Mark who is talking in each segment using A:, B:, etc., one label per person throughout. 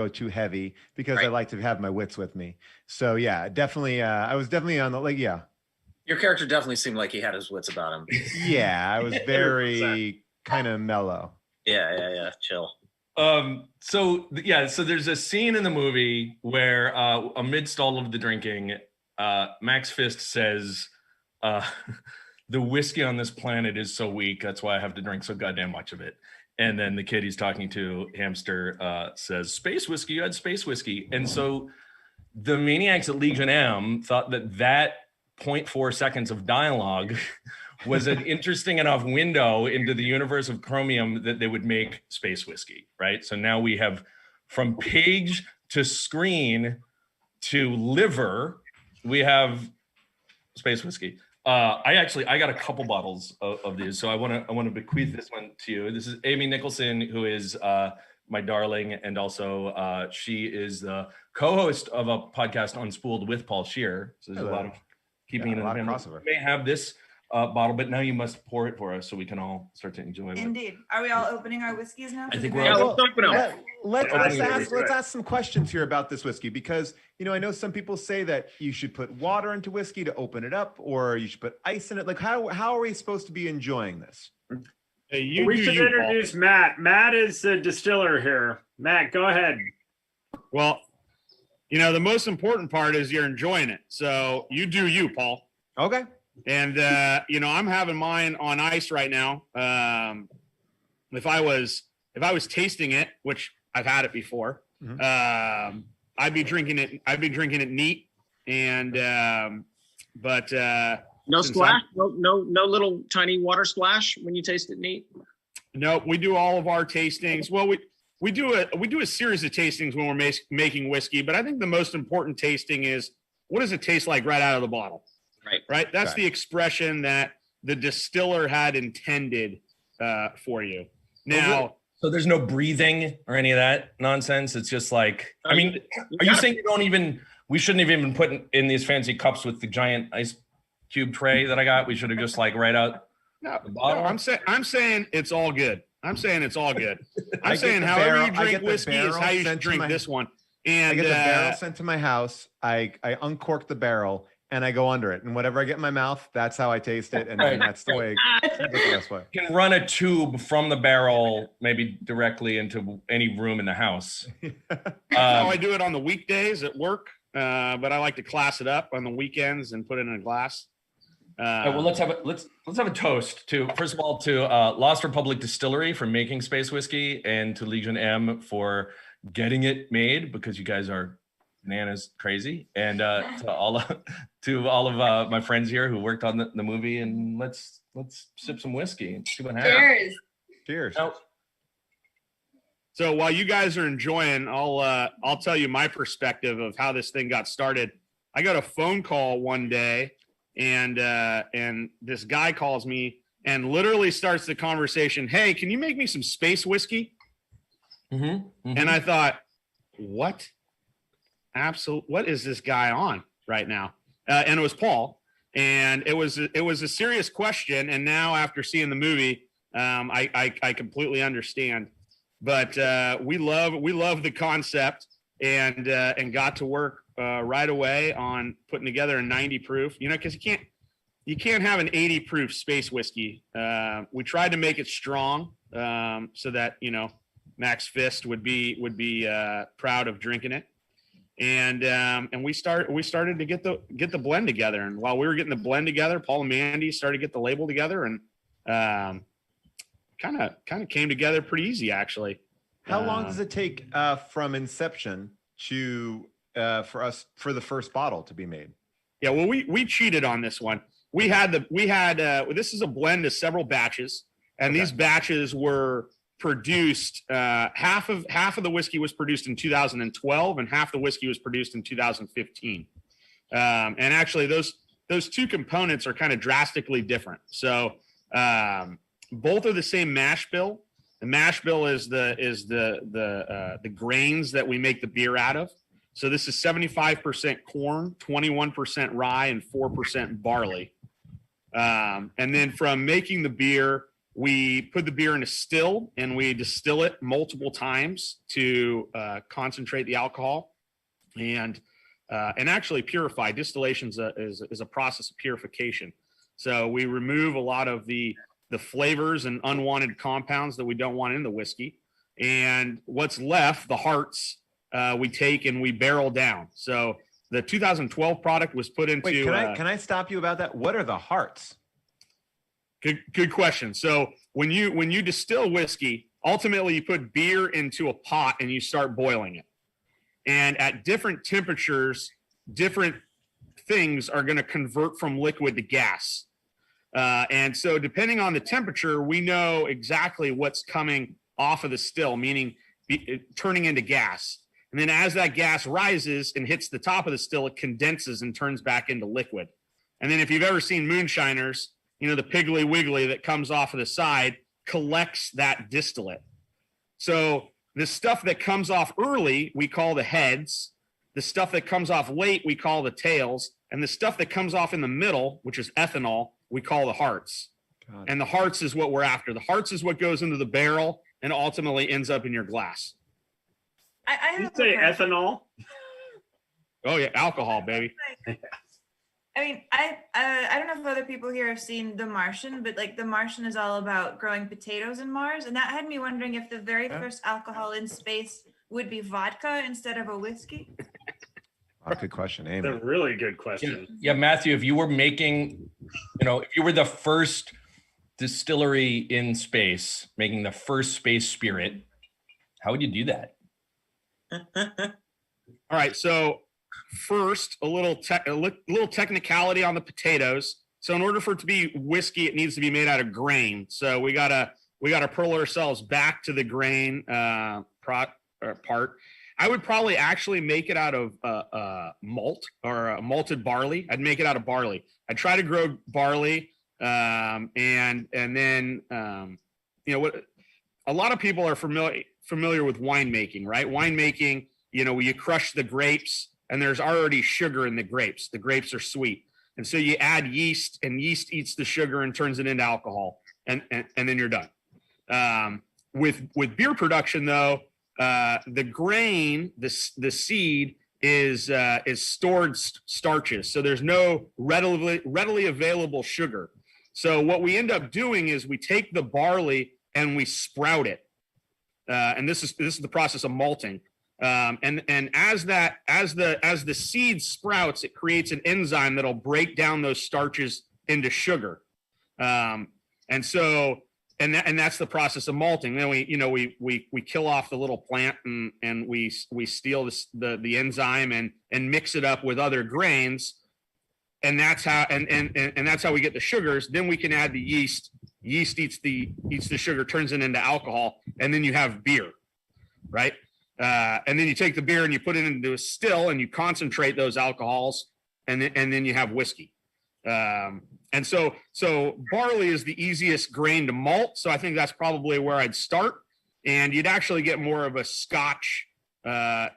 A: go too heavy because I like to have my wits with me. So yeah, definitely. I was definitely on the yeah.
B: Your character definitely seemed like he had his wits about him.
A: Yeah, I was very kind of mellow.
B: Yeah. Chill.
C: So there's a scene in the movie where amidst all of the drinking, Max Fist says, the whiskey on this planet is so weak, that's why I have to drink so goddamn much of it. And then the kid he's talking to, Hamster, says, space whiskey, you had space whiskey. And so the maniacs at Legion M thought that 0.4 seconds of dialogue was an interesting enough window into the universe of Chromium that they would make space whiskey, right? So now we have from page to screen to liver, we have space whiskey. I got a couple bottles of these, so I want to bequeath this one to you. This is Amy Nicholson, who is my darling, and also she is the co-host of a podcast Unspooled with Paul Scheer. So there's a lot of keeping it in the family. You may have this bottle, but now you must pour it for us so we can all start to enjoy it.
D: Indeed. Are we all opening our whiskeys now?
C: I think
B: we're all open them.
A: Let's ask some questions here about this whiskey, because I know some people say that you should put water into whiskey to open it up, or you should put ice in it. Like how are we supposed to be enjoying this?
E: Hey, we should introduce Matt. Matt is the distiller here. Matt, go ahead.
F: Well, the most important part is you're enjoying it. So you do you, Paul.
A: Okay.
F: And I'm having mine on ice right now. If I was tasting it, which I've had it before, I'd be drinking it neat. And but
B: no splash, no little tiny water splash when you taste it neat.
F: No, we do all of our tastings. Well, we do a series of tastings when we're making whiskey, but I think the most important tasting is, what does it taste like right out of the bottle? Right. That's the expression that the distiller had intended for you. Now,
C: so there's no breathing or any of that nonsense. It's just like, are you saying we shouldn't have even put in these fancy cups with the giant ice cube tray that I got? We should have just right out the bottle.
F: No, I'm saying it's all good. I'm saying however you drink whiskey is how you should drink this one. And
A: I get the barrel sent to my house. I uncork the barrel and I go under it, and whatever I get in my mouth, that's how I taste it, and that's the way. The best way.
C: You can run a tube from the barrel, maybe directly into any room in the house.
F: I do it on the weekdays at work, but I like to class it up on the weekends and put it in a glass.
C: Well, let's have a toast to, first of all, to Lost Republic Distillery for making space whiskey, and to Legion M for getting it made, because you guys are bananas crazy, and to all of my friends here who worked on the movie, and let's sip some whiskey and see what happens.
A: Cheers.
F: So while you guys are enjoying, I'll tell you my perspective of how this thing got started. I got a phone call one day, and this guy calls me and literally starts the conversation. Hey, can you make me some space whiskey? And I thought, what? What is this guy on right now? And it was Paul, and it was a serious question. And now, after seeing the movie, I completely understand. But we love the concept, and got to work right away on putting together a 90 proof. Because you can't have an 80 proof space whiskey. We tried to make it strong, so that Max Fist would be proud of drinking it. And we started to get the blend together. And while we were getting the blend together, Paul and Mandy started to get the label together, and kind of came together pretty easy, actually.
A: How long does it take from inception to for the first bottle to be made?
F: Yeah, well, we cheated on this one. We had this is a blend of several batches, and these batches were produced, half of the whiskey was produced in 2012, and half the whiskey was produced in 2015. And actually those two components are kind of drastically different. So both are the same mash bill. The mash bill is the grains that we make the beer out of. So this is 75% corn, 21% rye, and 4% barley. And then from making the beer, we put the beer in a still and we distill it multiple times to concentrate the alcohol and actually purify. Distillation is a process of purification. So we remove a lot of the flavors and unwanted compounds that we don't want in the whiskey. And what's left, the hearts, we take and we barrel down. So the 2012 product was put into.
A: Wait, can I stop you about that? What are the hearts?
F: Good question. So when you distill whiskey, ultimately you put beer into a pot and you start boiling it. And at different temperatures, different things are going to convert from liquid to gas. And so depending on the temperature, we know exactly what's coming off of the still, meaning turning into gas. And then as that gas rises and hits the top of the still, it condenses and turns back into liquid. And then if you've ever seen moonshiners, the Piggly Wiggly that comes off of the side collects that distillate. So the stuff that comes off early, we call the heads. The stuff that comes off late, we call the tails. And the stuff that comes off in the middle, which is ethanol, we call the hearts. And the hearts is what we're after. The hearts is what goes into the barrel and ultimately ends up in your glass.
D: I
E: You
D: have
E: say
D: a question.
E: ethanol?
F: Oh yeah, alcohol, baby.
D: I mean, I don't know if other people here have seen The Martian, but like The Martian is all about growing potatoes in Mars, and that had me wondering if the very first alcohol in space would be vodka instead of a whiskey.
A: Oh, good question,
E: That's
A: Amy.
E: a really good question.
C: Yeah, Matthew, if you were making, if you were the first distillery in space, making the first space spirit, how would you do that?
F: All right, so first, a little technicality on the potatoes. So in order for it to be whiskey, it needs to be made out of grain. So we gotta pearl ourselves back to the grain part. I would probably actually make it out of malt or malted barley. I'd make it out of barley. I'd try to grow barley, and then what a lot of people are familiar with winemaking, right? Winemaking, you crush the grapes and there's already sugar in the grapes. The grapes are sweet. And so you add yeast and yeast eats the sugar and turns it into alcohol. And then you're done. With beer production though, the grain, the seed is stored starches. So there's no readily available sugar. So what we end up doing is we take the barley and we sprout it. And this is the process of malting. And as the seed sprouts, it creates an enzyme that'll break down those starches into sugar. And that's the process of malting. Then we kill off the little plant and we steal the enzyme and mix it up with other grains. And that's how that's how we get the sugars. Then we can add the yeast. Yeast eats the sugar, turns it into alcohol, and then you have beer, right? And then you take the beer and you put it into a still and you concentrate those alcohols, and then you have whiskey. And so barley is the easiest grain to malt. So I think that's probably where I'd start. And you'd actually get more of a Scotch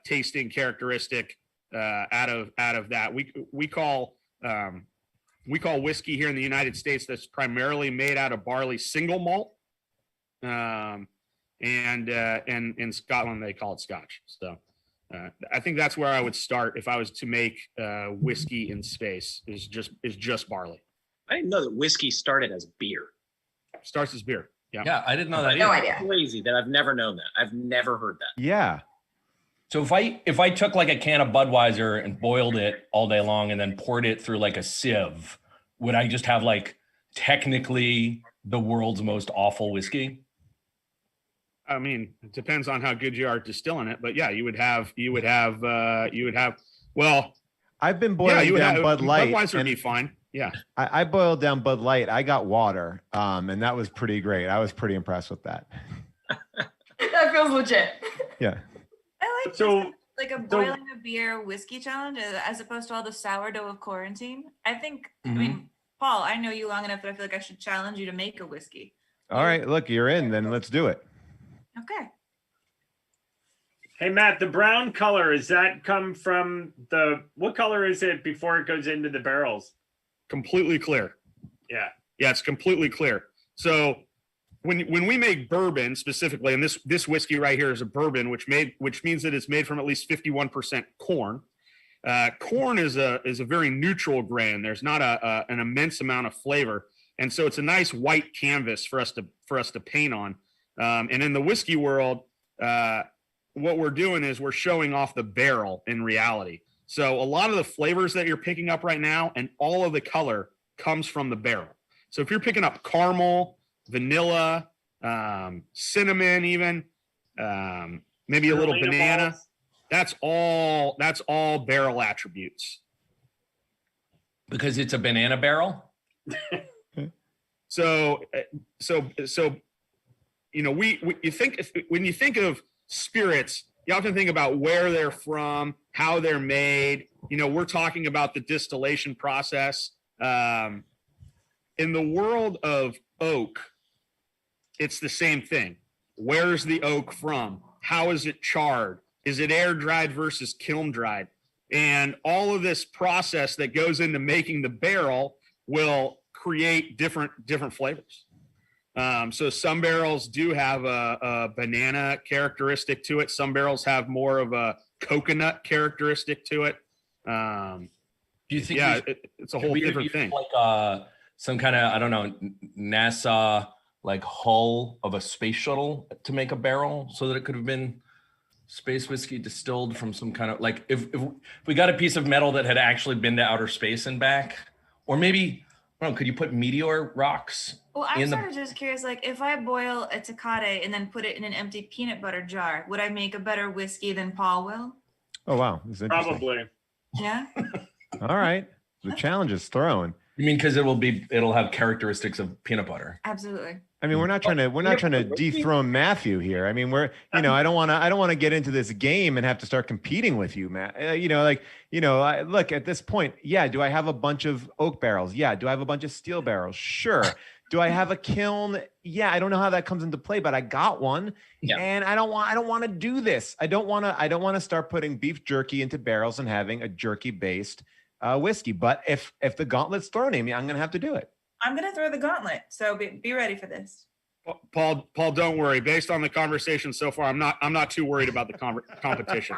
F: tasting characteristic out of that. We call whiskey here in the United States that's primarily made out of barley single malt. And in Scotland they call it Scotch. So I think that's where I would start if I was to make whiskey in space. Is just barley.
B: I didn't know that whiskey started as beer.
F: Starts as beer.
C: Yeah, I didn't know that
D: No
C: either.
D: idea.
B: Crazy that I've never known that. I've never heard that.
A: Yeah.
C: So if I took like a can of Budweiser and boiled it all day long and then poured it through like a sieve, would I just have like technically the world's most awful whiskey?
F: I mean, it depends on how good you are at distilling it, but yeah, you would have. Well,
A: I've been boiling down Bud Light.
F: Budweiser would
A: and
F: be fine. Yeah.
A: I boiled down Bud Light. I got water, and that was pretty great. I was pretty impressed with that.
D: That feels legit.
A: Yeah.
D: I like
E: So-
D: this, like a boiling a beer whiskey challenge as opposed to all the sourdough of quarantine. I think, I mean, Paul, I know you long enough that I feel like I should challenge you to make a whiskey.
A: All right. Look, you're in. Then let's do it.
D: Okay.
E: Hey, Matt, the brown color, does that come from what color is it before it goes into the barrels?
F: Completely clear.
E: Yeah.
F: Yeah, it's completely clear. So when we make bourbon specifically, and this whiskey right here is a bourbon, which means that it's made from at least 51% corn. Corn is a very neutral grain. There's not an immense amount of flavor, and so it's a nice white canvas for us to paint on. And in the whiskey world, what we're doing is we're showing off the barrel in reality. So a lot of the flavors that you're picking up right now and all of the color comes from the barrel. So if you're picking up caramel, vanilla, cinnamon, even maybe a little banana, that's all barrel attributes.
C: Because it's a banana barrel.
F: So you know, when you think of spirits, you often think about where they're from, how they're made. You know, we're talking about the distillation process. In the world of oak, it's the same thing. Where's the oak from? How is it charred? Is it air dried versus kiln dried? And all of this process that goes into making the barrel will create different flavors. So some barrels do have a banana characteristic to it. Some barrels have more of a coconut characteristic to it.
C: Do you think?
F: Yeah, it's a whole different thing.
C: Like some kind of, I don't know, NASA like hull of a space shuttle to make a barrel, so that it could have been space whiskey distilled from some kind of, like, if we got a piece of metal that had actually been to outer space and back, or maybe, I don't know, could you put meteor rocks?
D: Well, I'm sort of just curious, like, if I boil a Tecate and then put it in an empty peanut butter jar, would I make a better whiskey than Paul will?
A: Oh, wow. This is interesting.
E: Probably.
D: Yeah.
A: All right. The challenge is thrown.
C: You mean because it'll have characteristics of peanut butter?
D: Absolutely.
A: I mean, we're not trying to dethrone Matthew here. I mean, I don't want to get into this game and have to start competing with you, Matt. Look, at this point, yeah. Do I have a bunch of oak barrels? Yeah. Do I have a bunch of steel barrels? Sure. Do I have a kiln? Yeah. I don't know how that comes into play, but I got one. Yeah. And I don't want to do this. I don't want to start putting beef jerky into barrels and having a jerky based whiskey. But if the gauntlet's thrown, Amy, I'm going to have to do it.
D: I'm going to throw the gauntlet. So be ready for this.
F: Paul, don't worry. Based on the conversation so far, I'm not too worried about the competition.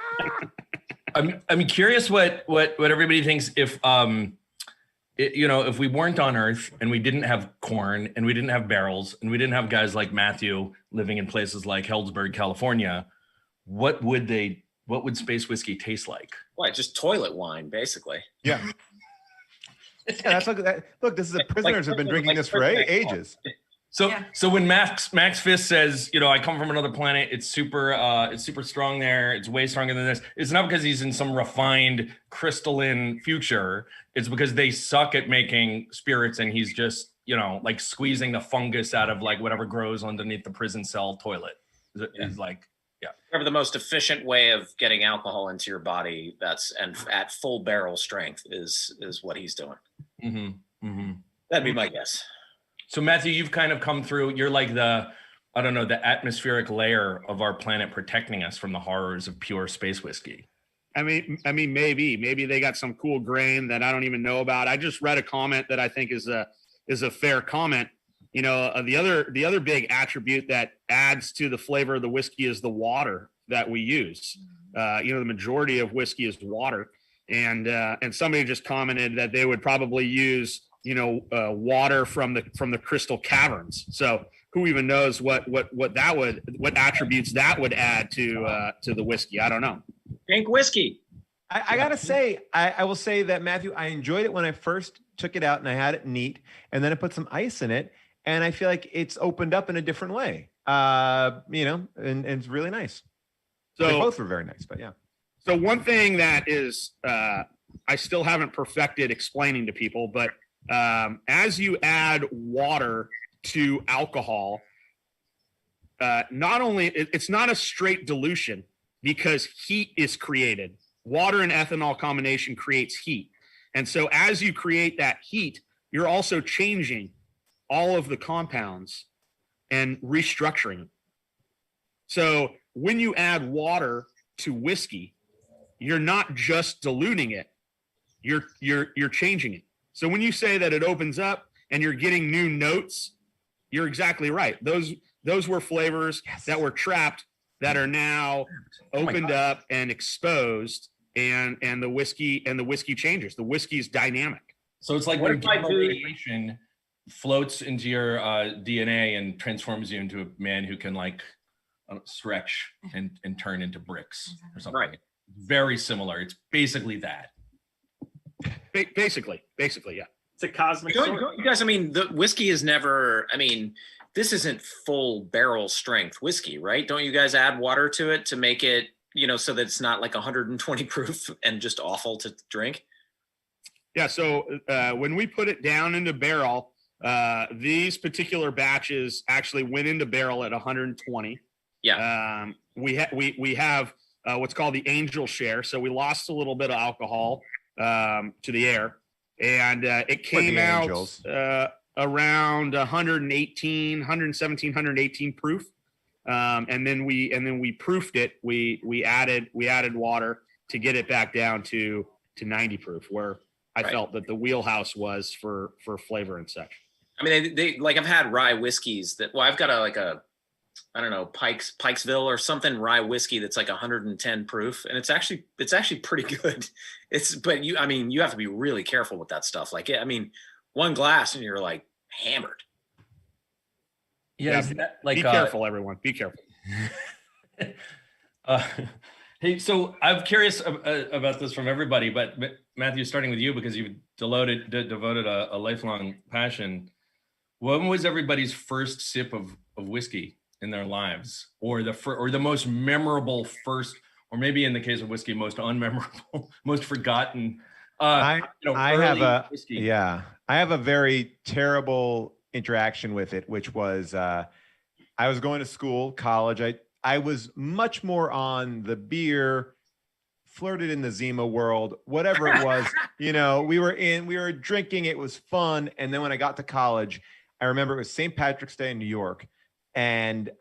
C: I'm curious what everybody thinks if if we weren't on Earth and we didn't have corn and we didn't have barrels and we didn't have guys like Matthew living in places like Healdsburg, California, what would space whiskey taste like?
B: Well, just toilet wine, basically.
A: Yeah. Yeah, look, this is prisoners have been drinking this for ages.
C: So when Max Fist says, I come from another planet, it's super strong there, it's way stronger than this, it's not because he's in some refined crystalline future. It's because they suck at making spirits and he's just, like squeezing the fungus out of like whatever grows underneath the prison cell toilet. It's like, yeah.
B: Whatever the most efficient way of getting alcohol into your body and at full barrel strength is what he's doing.
C: Mm-hmm. Mm-hmm.
B: That'd be my guess.
C: So Matthew, you've kind of come through, you're like the atmospheric layer of our planet protecting us from the horrors of pure space whiskey.
F: I mean, maybe they got some cool grain that I don't even know about. I just read a comment that I think is a fair comment. The other big attribute that adds to the flavor of the whiskey is the water that we use. The majority of whiskey is water. And somebody just commented that they would probably use, water from the crystal caverns. So who even knows what attributes that would add to the whiskey? I don't know.
B: Pink whiskey.
A: I gotta say, I will say that, Matthew, I enjoyed it when I first took it out and I had it neat, and then I put some ice in it, and I feel like it's opened up in a different way. And it's really nice. So they both were very nice, but yeah.
F: So one thing that is I still haven't perfected explaining to people, but as you add water to alcohol, not only it's not a straight dilution because heat is created. Water and ethanol combination creates heat. And so as you create that heat, you're also changing all of the compounds and restructuring them. So when you add water to whiskey, you're not just diluting it, you're changing it. So when you say that it opens up and you're getting new notes, you're exactly right. Those were flavors that were trapped that are now opened up and exposed, and the whiskey changes. The whiskey's dynamic.
C: So it's like
B: What
C: when
B: if I
C: gamma
B: do-
C: radiation floats into your DNA and transforms you into a man who can like stretch and turn into bricks or something.
B: Right.
C: Very similar. It's basically that.
F: Basically, yeah.
E: It's a cosmic
B: You
E: sword.
B: guys, I mean, the whiskey is never, I mean, this isn't full barrel strength whiskey, right? Don't you guys add water to it to make it, so that it's not like 120 proof and just awful to drink?
F: Yeah. So when we put it down into barrel, these particular batches actually went into barrel at 120.
B: Yeah.
F: We have what's called the angel share. So we lost a little bit of alcohol to the air, and it came out around 117, 118 proof. And then we proofed it. We added water to get it back down to 90 proof, where I felt that the wheelhouse was for flavor and such.
B: I mean, they like, I've had rye whiskeys that, I've got a I don't know, Pikesville or something rye whiskey that's like 110 proof, and it's actually pretty good. But you have to be really careful with that stuff. Like, one glass and you're like hammered.
C: Yeah. Is that like,
F: be careful, everyone. Be careful.
C: Hey, so I'm curious about this from everybody, but Matthew, starting with you, because you've devoted a lifelong passion. When was everybody's first sip of whiskey in their lives, or the most memorable first, or maybe in the case of whiskey, most unmemorable, most forgotten?
A: I have a very terrible interaction with it, which was I was going to school, college. I was much more on the beer, flirted in the Zima world, whatever it was. We were drinking, it was fun. And then when I got to college, I remember it was St. Patrick's Day in New York, and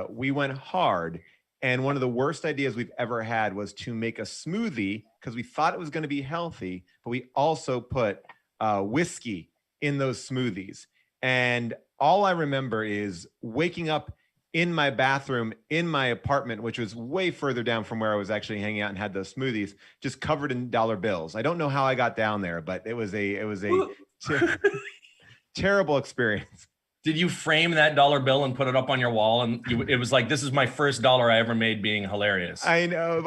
A: we went hard. And one of the worst ideas we've ever had was to make a smoothie, because we thought it was going to be healthy, but we also put whiskey in those smoothies. And all I remember is waking up in my bathroom in my apartment, which was way further down from where I was actually hanging out and had those smoothies, just covered in dollar bills. I don't know how I got down there, but it was a terrible experience.
C: Did you frame that dollar bill and put it up on your wall? And it was like, this is my first dollar I ever made being hilarious.
A: I know.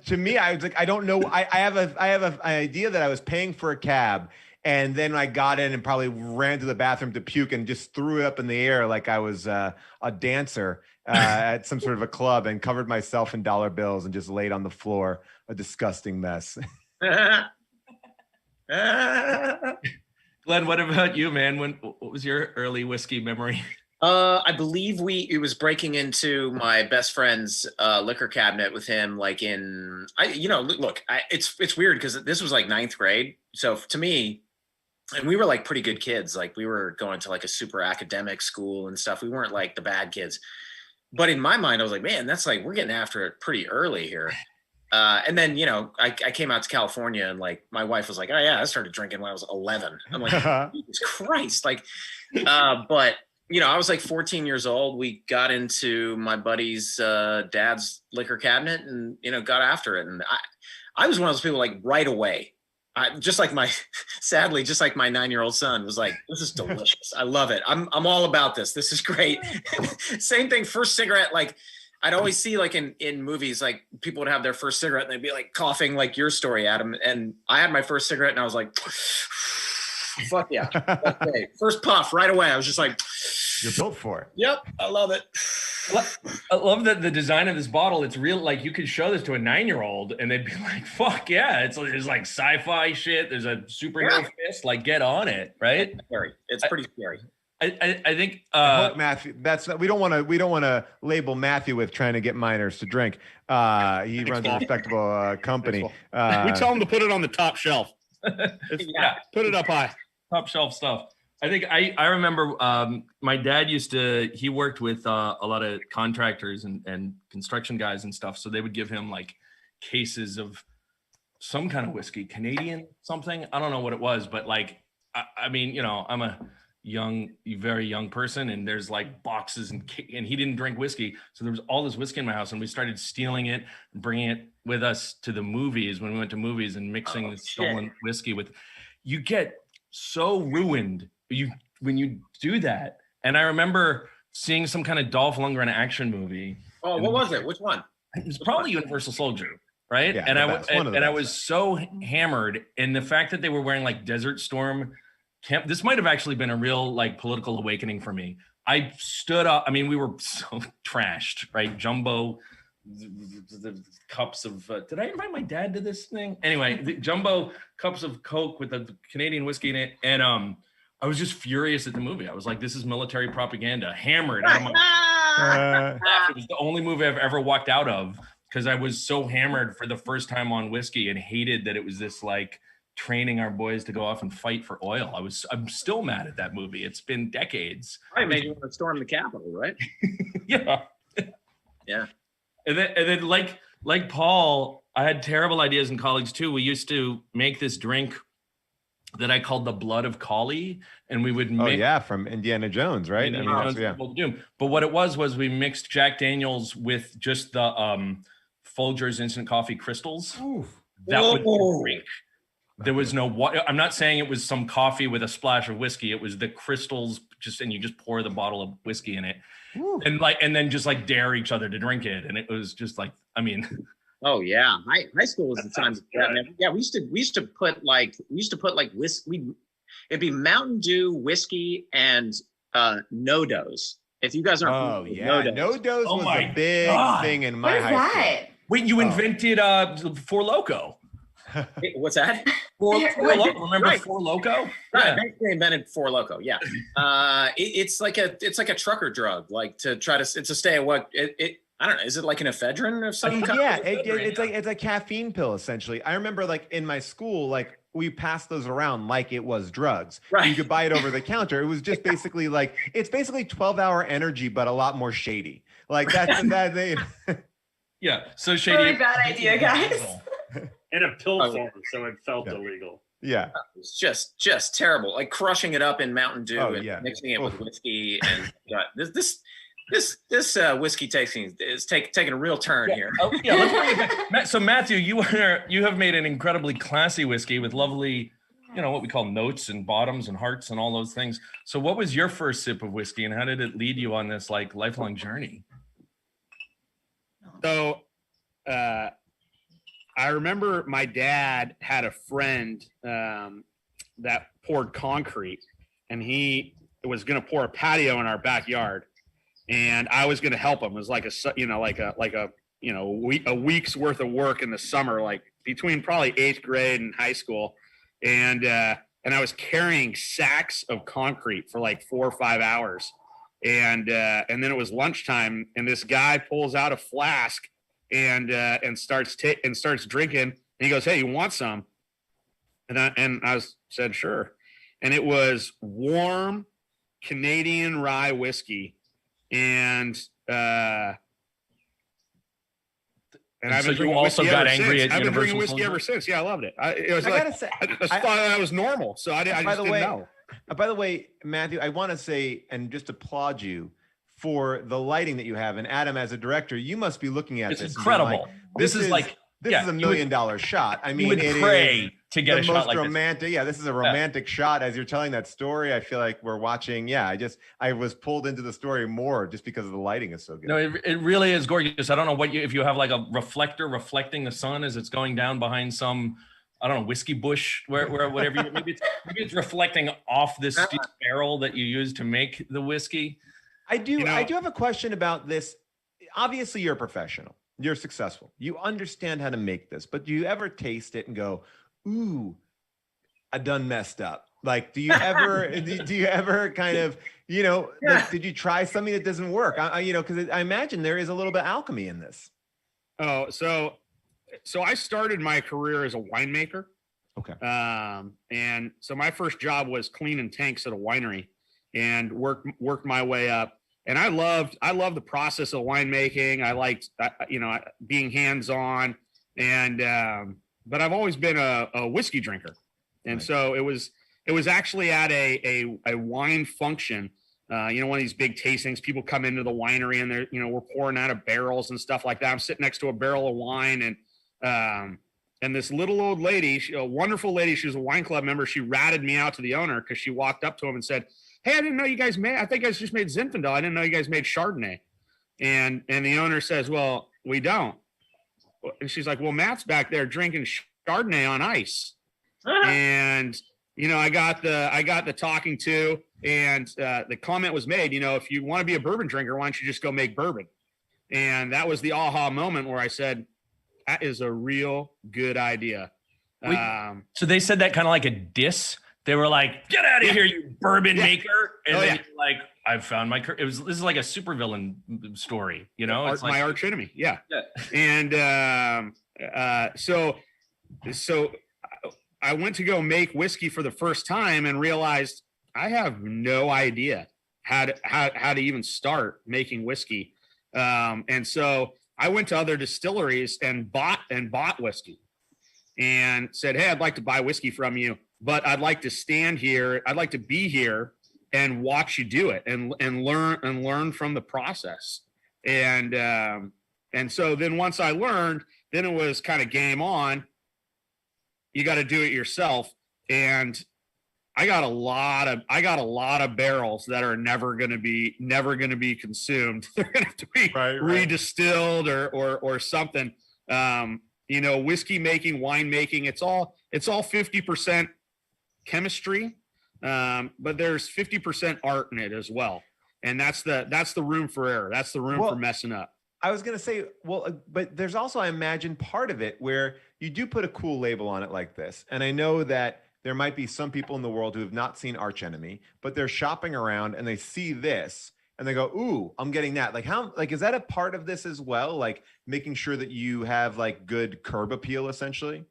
A: To me, I was like, I don't know. I have an idea that I was paying for a cab, and then I got in and probably ran to the bathroom to puke and just threw it up in the air like I was a dancer at some sort of a club, and covered myself in dollar bills and just laid on the floor, a disgusting mess.
C: Glenn, what about you, man? What was your early whiskey memory?
B: I believe it was breaking into my best friend's liquor cabinet with him, like it's weird because this was like 9th grade. So to me, and we were like pretty good kids. Like, we were going to like a super academic school and stuff. We weren't like the bad kids. But in my mind, I was like, man, that's like, we're getting after it pretty early here. And then, I came out to California, and like, my wife was like, oh yeah, I started drinking when I was 11. I'm like, Jesus Christ. Like, but I was like 14 years old. We got into my buddy's dad's liquor cabinet and, got after it. And I was one of those people, like, right away. Sadly, just like my 9-year-old son was like, this is delicious. I love it. I'm all about this. This is great. Same thing. First cigarette, like, I'd always see like in movies, like, people would have their first cigarette and they'd be like coughing, like your story, Adam. And I had my first cigarette and I was like, fuck yeah. Okay. First puff right away. I was just like,
A: you're built for it.
B: Yep. I love it.
C: I love the design of this bottle. It's real. Like, you could show this to a 9-year-old and they'd be like, fuck yeah. It's like sci-fi shit. There's a superhero fist, like, get on it. Right.
B: It's scary. It's pretty scary.
C: I think
A: Matthew, we don't want to label Matthew with trying to get minors to drink. He runs a respectable company.
F: We tell him to put it on the top shelf. Put it up high.
C: Top shelf stuff. I think I remember my dad he worked with a lot of contractors and construction guys and stuff. So they would give him like cases of some kind of whiskey, Canadian something. I don't know what it was, but like, I mean, I'm a very young person, and there's like boxes and he didn't drink whiskey, so there was all this whiskey in my house, and we started stealing it and bringing it with us to the movies when we went to movies and mixing the stolen whiskey with. You get so ruined when you do that. And I remember seeing some kind of Dolph Lundgren action movie.
B: Oh, what was it? Which one?
C: It was probably Universal Soldier, right?
A: Yeah,
C: and
A: I
C: was so hammered, and the fact that they were wearing like Desert Storm camp. This might have actually been a real like political awakening for me. I stood up. I mean, we were so trashed, right? Jumbo the cups of. Did I invite my dad to this thing? Anyway, the jumbo cups of Coke with the Canadian whiskey in it, and I was just furious at the movie. I was like, "This is military propaganda." Hammered. Out of my it was the only movie I've ever walked out of because I was so hammered for the first time on whiskey and hated that it was this like training our boys to go off and fight for oil. I'm still mad at that movie. It's been decades.
B: Probably made you want to storm the Capitol, right?
C: Yeah.
B: Yeah.
C: And then like Paul, I had terrible ideas in college too. We used to make this drink that I called the blood of collie, and we would mix,
A: from Indiana Jones, right?
C: Doom. But what it was we mixed Jack Daniels with just the Folgers instant coffee crystals.
A: Ooh.
C: That would be a drink. There was no water. I'm not saying it was some coffee with a splash of whiskey. It was the crystals and you just pour the bottle of whiskey in it.
A: Ooh.
C: and then just like dare each other to drink it. And it was just like, I mean.
B: Oh yeah. High school was the time. Yeah. We used to put like whiskey. It'd be Mountain Dew, whiskey, and no-dos. If you guys aren't.
A: Oh yeah. No-dos was a big thing in my high school.
C: Wait, you invented Four Loko.
B: What's that?
C: Four Loko. Remember
B: Right.
C: Four Loko?
B: Right, I basically invented Four Loko. Yeah, it's like a trucker drug, like to try to. It's a stay awake. I don't know. Is it like an ephedrine or something?
A: Yeah, it's a caffeine pill essentially. I remember like in my school, like we passed those around like it was drugs.
B: Right.
A: You could buy it over the counter. It was just basically like it's basically 12-hour energy, but a lot more shady. Like that's that they.
C: Yeah, so shady.
D: Really bad idea, guys.
E: In a pill form, so it felt illegal.
A: Yeah,
B: it's just terrible. Like crushing it up in Mountain Dew and mixing it with
A: Oh.
B: whiskey, and this whiskey tasting is taking a real turn here.
C: Oh, yeah, let's bring it back. So Matthew, you have made an incredibly classy whiskey with lovely, what we call notes and bottoms and hearts and all those things. So what was your first sip of whiskey, and how did it lead you on this like lifelong journey?
F: So, I remember my dad had a friend that poured concrete, and he was going to pour a patio in our backyard, and I was going to help him. It was like a week's worth of work in the summer, like between probably 8th grade and high school, and I was carrying sacks of concrete for like 4 or 5 hours, and then it was lunchtime, and this guy pulls out a flask and starts drinking, and he goes, "Hey, you want some?" And I said, "Sure." And it was warm Canadian rye whiskey, and I've been drinking whiskey ever since. I've been drinking whiskey ever since. Yeah, I loved it. I just thought that was normal, so I just didn't know.
A: By the way, Matthew, I want to say and just applaud you for the lighting that you have. And Adam, as a director, you must be looking at
C: It's
A: this.
C: incredible.
A: Like,
C: This is
A: is $1 million shot. I mean,
C: you would
A: it
C: pray
A: is
C: to get
A: the
C: a shot
A: most
C: like
A: romantic.
C: this.
A: Yeah, this is a romantic shot. As you're telling that story, I feel like we're watching. Yeah, I was pulled into the story more just because of the lighting is so good.
C: No, it really is gorgeous. I don't know if you have like a reflector reflecting the sun as it's going down behind some, I don't know, whiskey bush, where whatever. Maybe it's reflecting off this steel barrel that you use to make the whiskey.
A: I do have a question about this. Obviously, you're a professional. You're successful. You understand how to make this, but do you ever taste it and go, "Ooh, I done messed up"? Like, do you ever kind of, like, did you try something that doesn't work? Because I imagine there is a little bit of alchemy in this.
F: Oh, so I started my career as a winemaker.
A: Okay.
F: And so my first job was cleaning tanks at a winery, and worked my way up. And I loved the process of winemaking. I liked, being hands-on, and but I've always been a whiskey drinker, and so it was It was actually at a wine function. One of these big tastings. People come into the winery and they're, we're pouring out of barrels and stuff like that. I'm sitting next to a barrel of wine, and this little old lady, a wonderful lady, she was a wine club member. She ratted me out to the owner because she walked up to him and said, "Hey, I didn't know you guys made. I think you guys just made Zinfandel. I didn't know you guys made Chardonnay." And the owner says, "Well, we don't." And she's like, "Well, Matt's back there drinking Chardonnay on ice." And I got the talking to, and the comment was made, if you want to be a bourbon drinker, why don't you just go make bourbon? And that was the aha moment where I said, that is a real good idea.
C: So they said that kind of like a diss. They were like, "Get out of here, you bourbon maker!" And then you're like, "I've found my." This is like a supervillain story, It's
F: my archenemy, yeah. And so I went to go make whiskey for the first time and realized I have no idea how to even start making whiskey. And so I went to other distilleries and bought whiskey and said, "Hey, I'd like to buy whiskey from you, but I'd like to stand here. I'd like to be here and watch you do it and learn from the process." And so then once I learned, then it was kind of game on. You got to do it yourself. And I got a lot of barrels that are never going to be consumed. They're going to have to be redistilled or something. Whiskey making, wine making, it's all 50% chemistry. But there's 50% art in it as well. And that's the room for error. That's the room for messing up.
A: I was going to say, but there's also, I imagine, part of it where you do put a cool label on it like this. And I know that there might be some people in the world who have not seen Archenemy, but they're shopping around and they see this and they go, "Ooh, I'm getting that." Is that a part of this as well? Like making sure that you have like good curb appeal, essentially,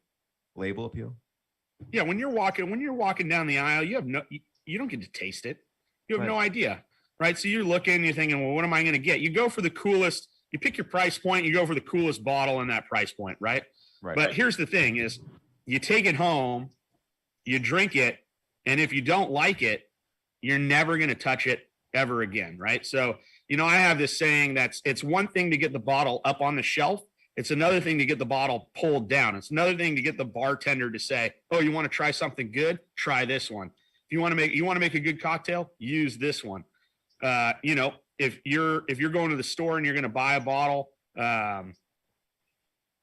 A: label appeal.
F: Yeah. When you're walking down the aisle, you don't get to taste it. You have no idea. Right. So you're looking, you're thinking, well, what am I going to get? You go for the coolest. You pick your price point, you go for the coolest bottle in that price point, right? But here's the thing is you take it home, you drink it, and if you don't like it, you're never going to touch it ever again, right? So, I have this saying it's one thing to get the bottle up on the shelf. It's another thing to get the bottle pulled down. It's another thing to get the bartender to say, "Oh, you want to try something good? Try this one. If you want to make a good cocktail, use this one." If you're going to the store and you're going to buy a bottle,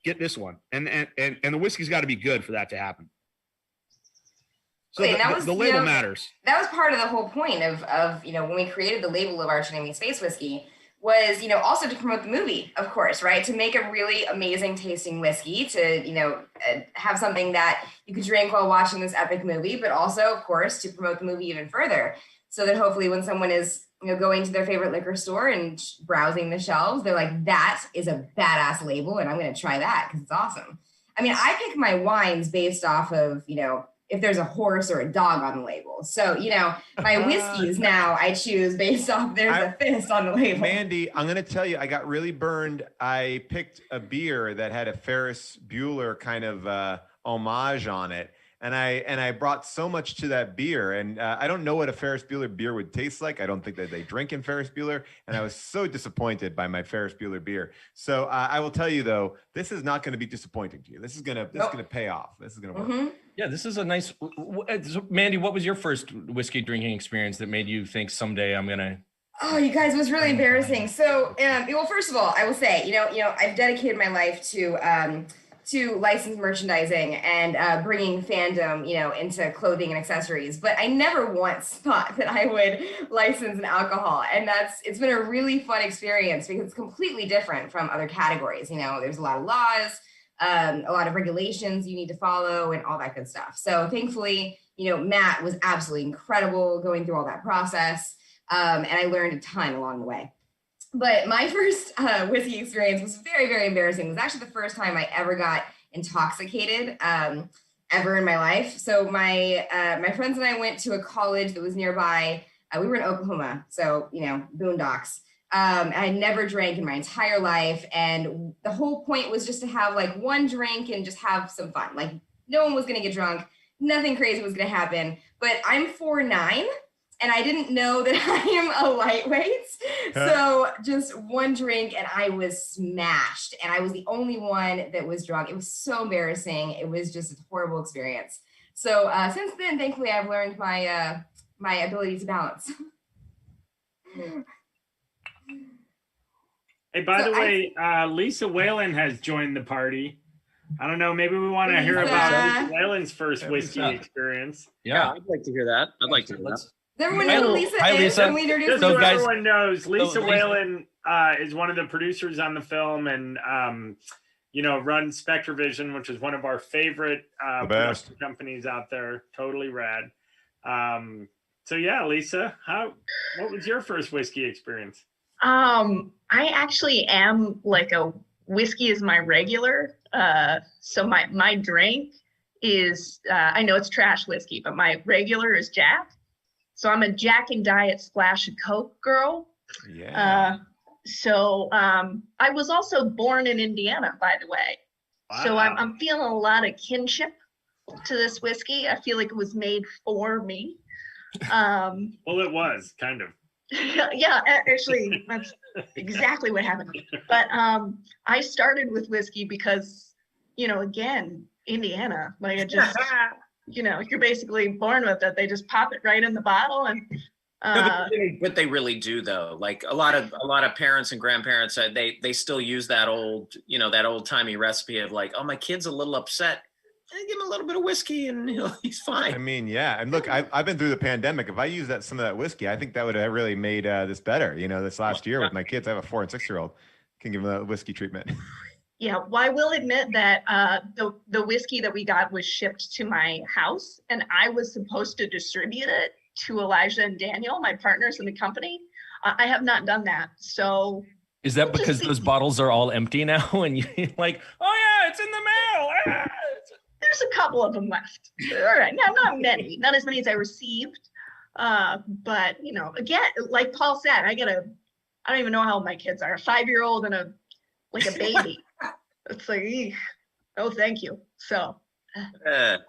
F: get this one. And the whiskey's got to be good for that to happen. So the label matters.
G: That was part of the whole point of when we created the label of Archenemy Space Whiskey was, also to promote the movie, of course, right? To make a really amazing tasting whiskey, to, have something that you could drink while watching this epic movie, but also, of course, to promote the movie even further. So that hopefully when someone is, going to their favorite liquor store and browsing the shelves, they're like, "That is a badass label and I'm going to try that because it's awesome." I mean, I pick my wines based off of, if there's a horse or a dog on the label. So, my whiskeys now I choose based off there's a fist on the label.
A: Mandy, I'm going to tell you, I got really burned. I picked a beer that had a Ferris Bueller kind of homage on it. And I brought so much to that beer, and I don't know what a Ferris Bueller beer would taste like. I don't think that they drink in Ferris Bueller, and I was so disappointed by my Ferris Bueller beer. So I will tell you though, this is not going to be disappointing to you. This is gonna pay off. This is gonna work.
G: Mm-hmm.
C: Yeah, this is a nice. So Mandy, what was your first whiskey drinking experience that made you think someday I'm gonna?
G: Oh, you guys, it was really embarrassing. So, well, first of all, I will say, I've dedicated my life to licensed merchandising and bringing fandom, into clothing and accessories. But I never once thought that I would license an alcohol. And it's been a really fun experience because it's completely different from other categories. There's a lot of laws, a lot of regulations you need to follow and all that good stuff. So thankfully, Matt was absolutely incredible going through all that process. And I learned a ton along the way. But my first whiskey experience was very, very embarrassing. It was actually the first time I ever got intoxicated ever in my life. So my friends and I went to a college that was nearby. We were in Oklahoma, so, boondocks. I never drank in my entire life. And the whole point was just to have like one drink and just have some fun. Like no one was going to get drunk. nothing crazy was going to happen. But I'm 4'9", and I didn't know that I am a lightweight. So just one drink and I was smashed, and I was the only one that was drunk. It was so embarrassing. It was just a horrible experience. So since then, thankfully, I've learned my my ability to balance.
E: Hey, by the way, Lisa Whalen has joined the party. I don't know. Maybe we want to hear about Lisa Whalen's first whiskey experience.
B: Yeah, I'd like to hear that. I'd like to hear that.
G: Does everyone know who Lisa
C: Hi,
G: is?
C: Lisa.
G: Can we introduce
E: Just
G: Lisa?
E: so everyone knows, Lisa
C: Lisa-
E: Whalen is one of the producers on the film, and runs Spectrovision, which is one of our favorite production companies out there. Totally rad. So yeah, Lisa, what was your first whiskey experience?
H: I actually am like a whiskey is my regular. So my drink is I know it's trash whiskey, but my regular is Jack. So I'm a Jack and Diet Splash of Coke girl.
A: Yeah.
H: I was also born in Indiana, by the way.
E: Wow.
H: So I'm feeling a lot of kinship to this whiskey. I feel like it was made for me.
E: Well, it was kind of.
H: Yeah, actually, that's exactly what happened. But I started with whiskey because, again, Indiana, like it just, you're basically born with it. They just pop it right in the bottle, and
B: but they really do, though. Like a lot of parents and grandparents, they still use that old timey recipe of like, oh, my kid's a little upset. Give him a little bit of whiskey and he's fine.
A: I mean, yeah. And look, I've been through the pandemic. If I use some of that whiskey, I think that would have really made this better. This last year with my kids, I have a 4- and 6-year-old. Can give them the whiskey treatment.
H: Yeah, well, I will admit that the whiskey that we got was shipped to my house, and I was supposed to distribute it to Elijah and Daniel, my partners in the company. I have not done that. So
C: Is that because those bottles are all empty now and you're like, oh yeah, it's in the mail? Ah!
H: There's a couple of them left. All right, not many, not as many as I received. But again, like Paul said, I don't even know how old my kids are. A 5-year-old and a baby. It's like, eek. Oh, thank you. So.
D: You guys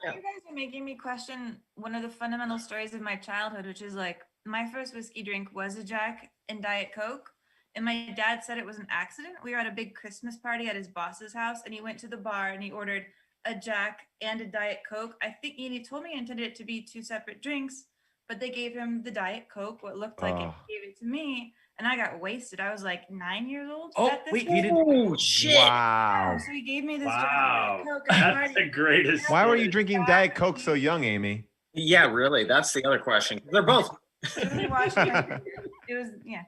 D: are making me question one of the fundamental stories of my childhood, which is like my first whiskey drink was a Jack and Diet Coke. And my dad said it was an accident. We were at a big Christmas party at his boss's house, and he went to the bar and he ordered a Jack and a Diet Coke. I think he told me he intended it to be 2 separate drinks, but they gave him the Diet Coke, what looked like it gave it to me, and I got wasted. I was like 9 years old.
C: Oh, wait, you didn't.
B: Oh, shit.
A: Wow.
D: So he gave me this
E: Wow.
D: Diet Coke. at the
E: That's
D: party.
E: the greatest.
A: Why were you drinking Diet Coke so young, Amy?
B: Yeah, really. That's the other question. They're both.
D: Really watched it was, yeah.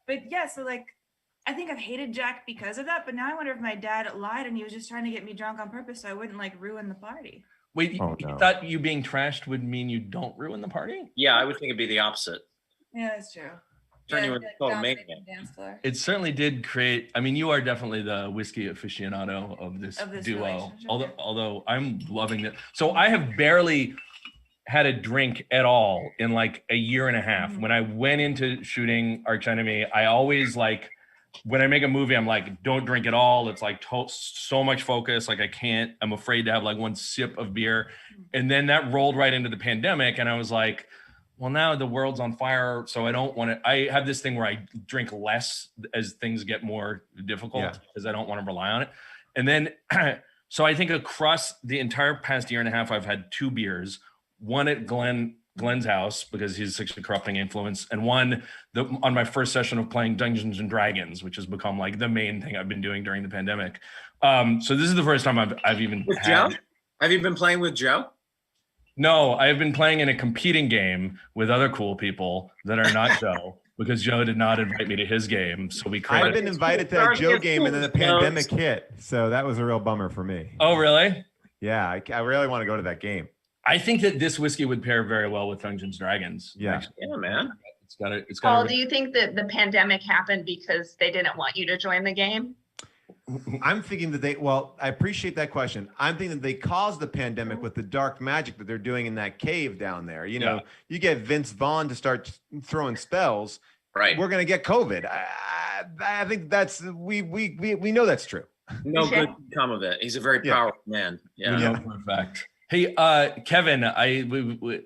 D: But yeah, so like, I think I've hated Jack because of that, but now I wonder if my dad lied and he was just trying to get me drunk on purpose so I wouldn't like ruin the party.
C: Wait, you
A: no.
C: thought you being trashed would mean you don't ruin the party?
B: Yeah, I would think it'd be the opposite.
D: Yeah, that's true.
B: Turn you
D: Yeah,
B: into
D: like,
B: total
D: dominate
B: maniac.
D: the dance floor.
C: It certainly did create. I mean, you are definitely the whiskey aficionado of this duo.
D: relationship,
C: Although I'm loving it. So I have barely had a drink at all in like a year and a half.
D: Mhm.
C: When I went into shooting Archenemy, I always like, when I make a movie, I'm like, don't drink at all. It's like so much focus. Like I'm afraid to have like one sip of beer. And then that rolled right into the pandemic. And I was like, well, now the world's on fire. So I don't want to, I have this thing where I drink less as things get more difficult because I don't want to rely on it. And then, so I think across the entire past year and a half, I've had 2 beers, one at Glenn's house because he's such a corrupting influence, and one on my first session of playing Dungeons and Dragons, which has become like the main thing I've been doing during the pandemic. So this is the first time I've even
B: With
C: had.
B: Joe? Have you been playing with Joe?
C: No, I've been playing in a competing game with other cool people that are not Joe because Joe did not invite me to his game. So we created.
A: I've been invited to that Joe game and then the pandemic hit. So that was a real bummer for me.
C: Oh, really?
A: Yeah, I really want to go to that game.
C: I think that this whiskey would pair very well with Dungeons and Dragons.
A: Yeah.
C: Actually.
B: Yeah, man.
C: It's got
H: Paul, do you think that the pandemic happened because they didn't want you to join the game?
A: I'm thinking that I appreciate that question. I'm thinking that they caused the pandemic with the dark magic that they're doing in that cave down there. You get Vince Vaughn to start throwing spells.
B: Right.
A: We're going to get COVID. I think we know that's true.
B: No good can come of it. He's a very powerful man. Yeah.
C: We know for a fact. Hey, Kevin,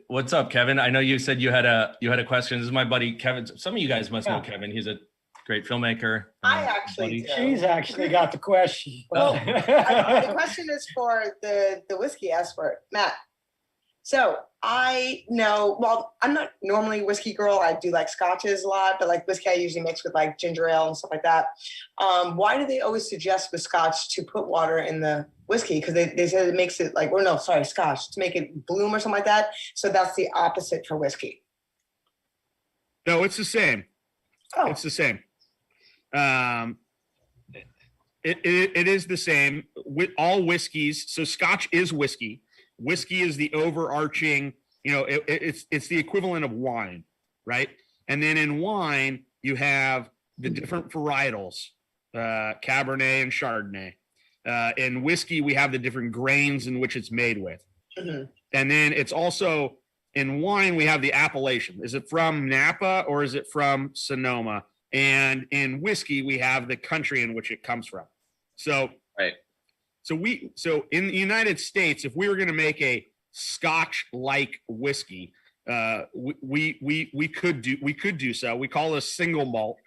C: what's up, Kevin? I know you said you had a question. This is my buddy Kevin. Some of you guys must know Kevin. He's a great filmmaker.
I: I actually do.
J: She's actually got the question.
I: Well, the question is for the whiskey expert, Matt. So I know, well, I'm not normally a whiskey girl. I do like scotches a lot, but like whiskey I usually mix with like ginger ale and stuff like that. Why do they always suggest with scotch to put water in the whiskey? Because they said it makes it like, or no, sorry, scotch, to make it bloom or something like that. So that's the opposite for whiskey.
F: No, it's the same.
I: Oh.
F: It's the same. It is the same with all whiskeys. So scotch is whiskey. Whiskey is the overarching, it's the equivalent of wine, right? And then in wine, you have the different varietals, Cabernet and Chardonnay. In whiskey, we have the different grains in which it's made with. Mm-hmm. And then it's also, in wine, we have the appellation. Is it from Napa or is it from Sonoma? And in whiskey, we have the country in which it comes from. So,
B: right.
F: So in the United States, if we were going to make a Scotch-like whiskey, we could do so. We call it a single malt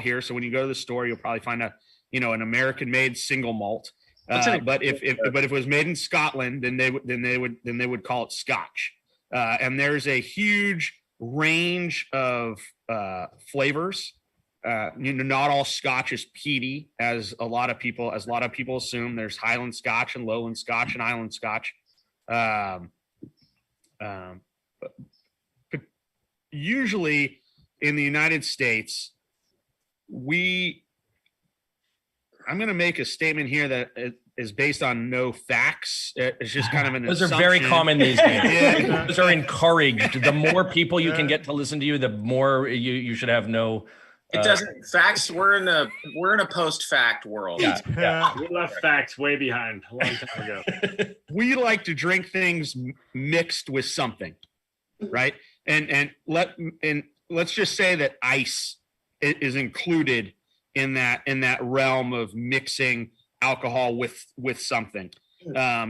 F: here. So when you go to the store, you'll probably find an American-made single malt. But if it was made in Scotland, then they would call it Scotch. And there's a huge range of flavors. Not all Scotch is peaty, as a lot of people assume. There's Highland Scotch and Lowland Scotch and Island Scotch. But usually in the United States, I'm going to make a statement here that is based on no facts. It's just kind of an
C: Those
F: assumption.
C: are very common these days.
F: Yeah.
C: Those are encouraged. The more people you can get to listen to you, the more you should have no.
B: It doesn't. Facts. We're in a post-fact world.
C: Yeah.
E: We left facts way behind a long time ago.
F: We like to drink things mixed with something, right? And let's just say that ice is included in that realm of mixing alcohol with something.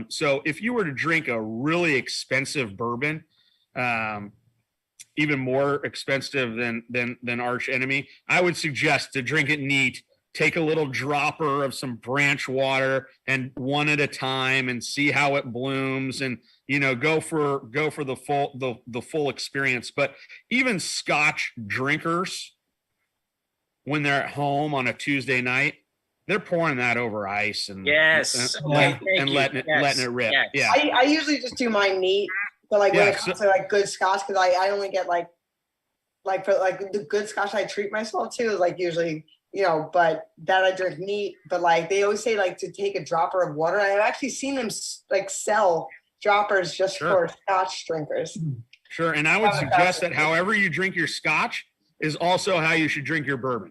F: So if you were to drink a really expensive bourbon, even more expensive than Archenemy, I would suggest to drink it neat. Take a little dropper of some branch water and one at a time, and see how it blooms, and go for the full experience. But even Scotch drinkers, when they're at home on a Tuesday night, they're pouring that over ice and letting it rip.
B: Yes.
F: Yeah,
I: I usually just do mine neat. But like when it comes to like good scotch, because I only get like for like the good scotch I treat myself to is like usually, but that I drink neat. But like they always say like to take a dropper of water. I've actually seen them like sell droppers just for scotch drinkers.
F: Sure. And I would suggest that however you drink your scotch is also how you should drink your bourbon.